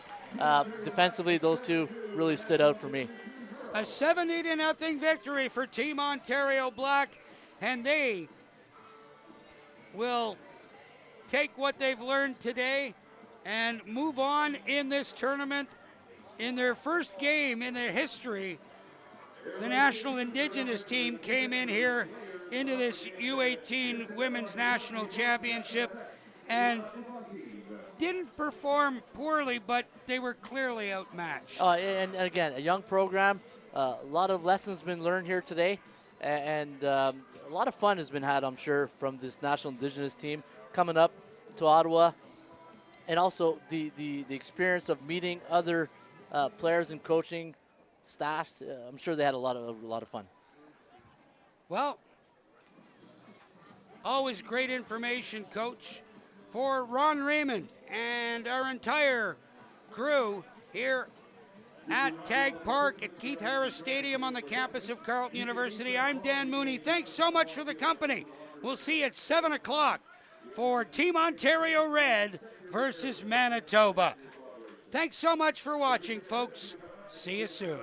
Defensively, those two really stood out for me. A 70-0 victory for Team Ontario Black, and they will take what they've learned today and move on in this tournament. In their first game in their history, the National Indigenous team came in here into this U18 Women's National Championship and didn't perform poorly, but they were clearly outmatched. And again, a young program, a lot of lessons been learned here today, and a lot of fun has been had, I'm sure, from this National Indigenous team coming up to Ottawa, and also the experience of meeting other players and coaching staffs. I'm sure they had a lot of fun. Well, always great information, Coach. For Ron Raymond and our entire crew here at Tag Park at Keith Harris Stadium on the campus of Carleton University, I'm Dan Mooney. Thanks so much for the company. We'll see you at 7 o'clock for Team Ontario Red versus Manitoba. Thanks so much for watching, folks. See you soon.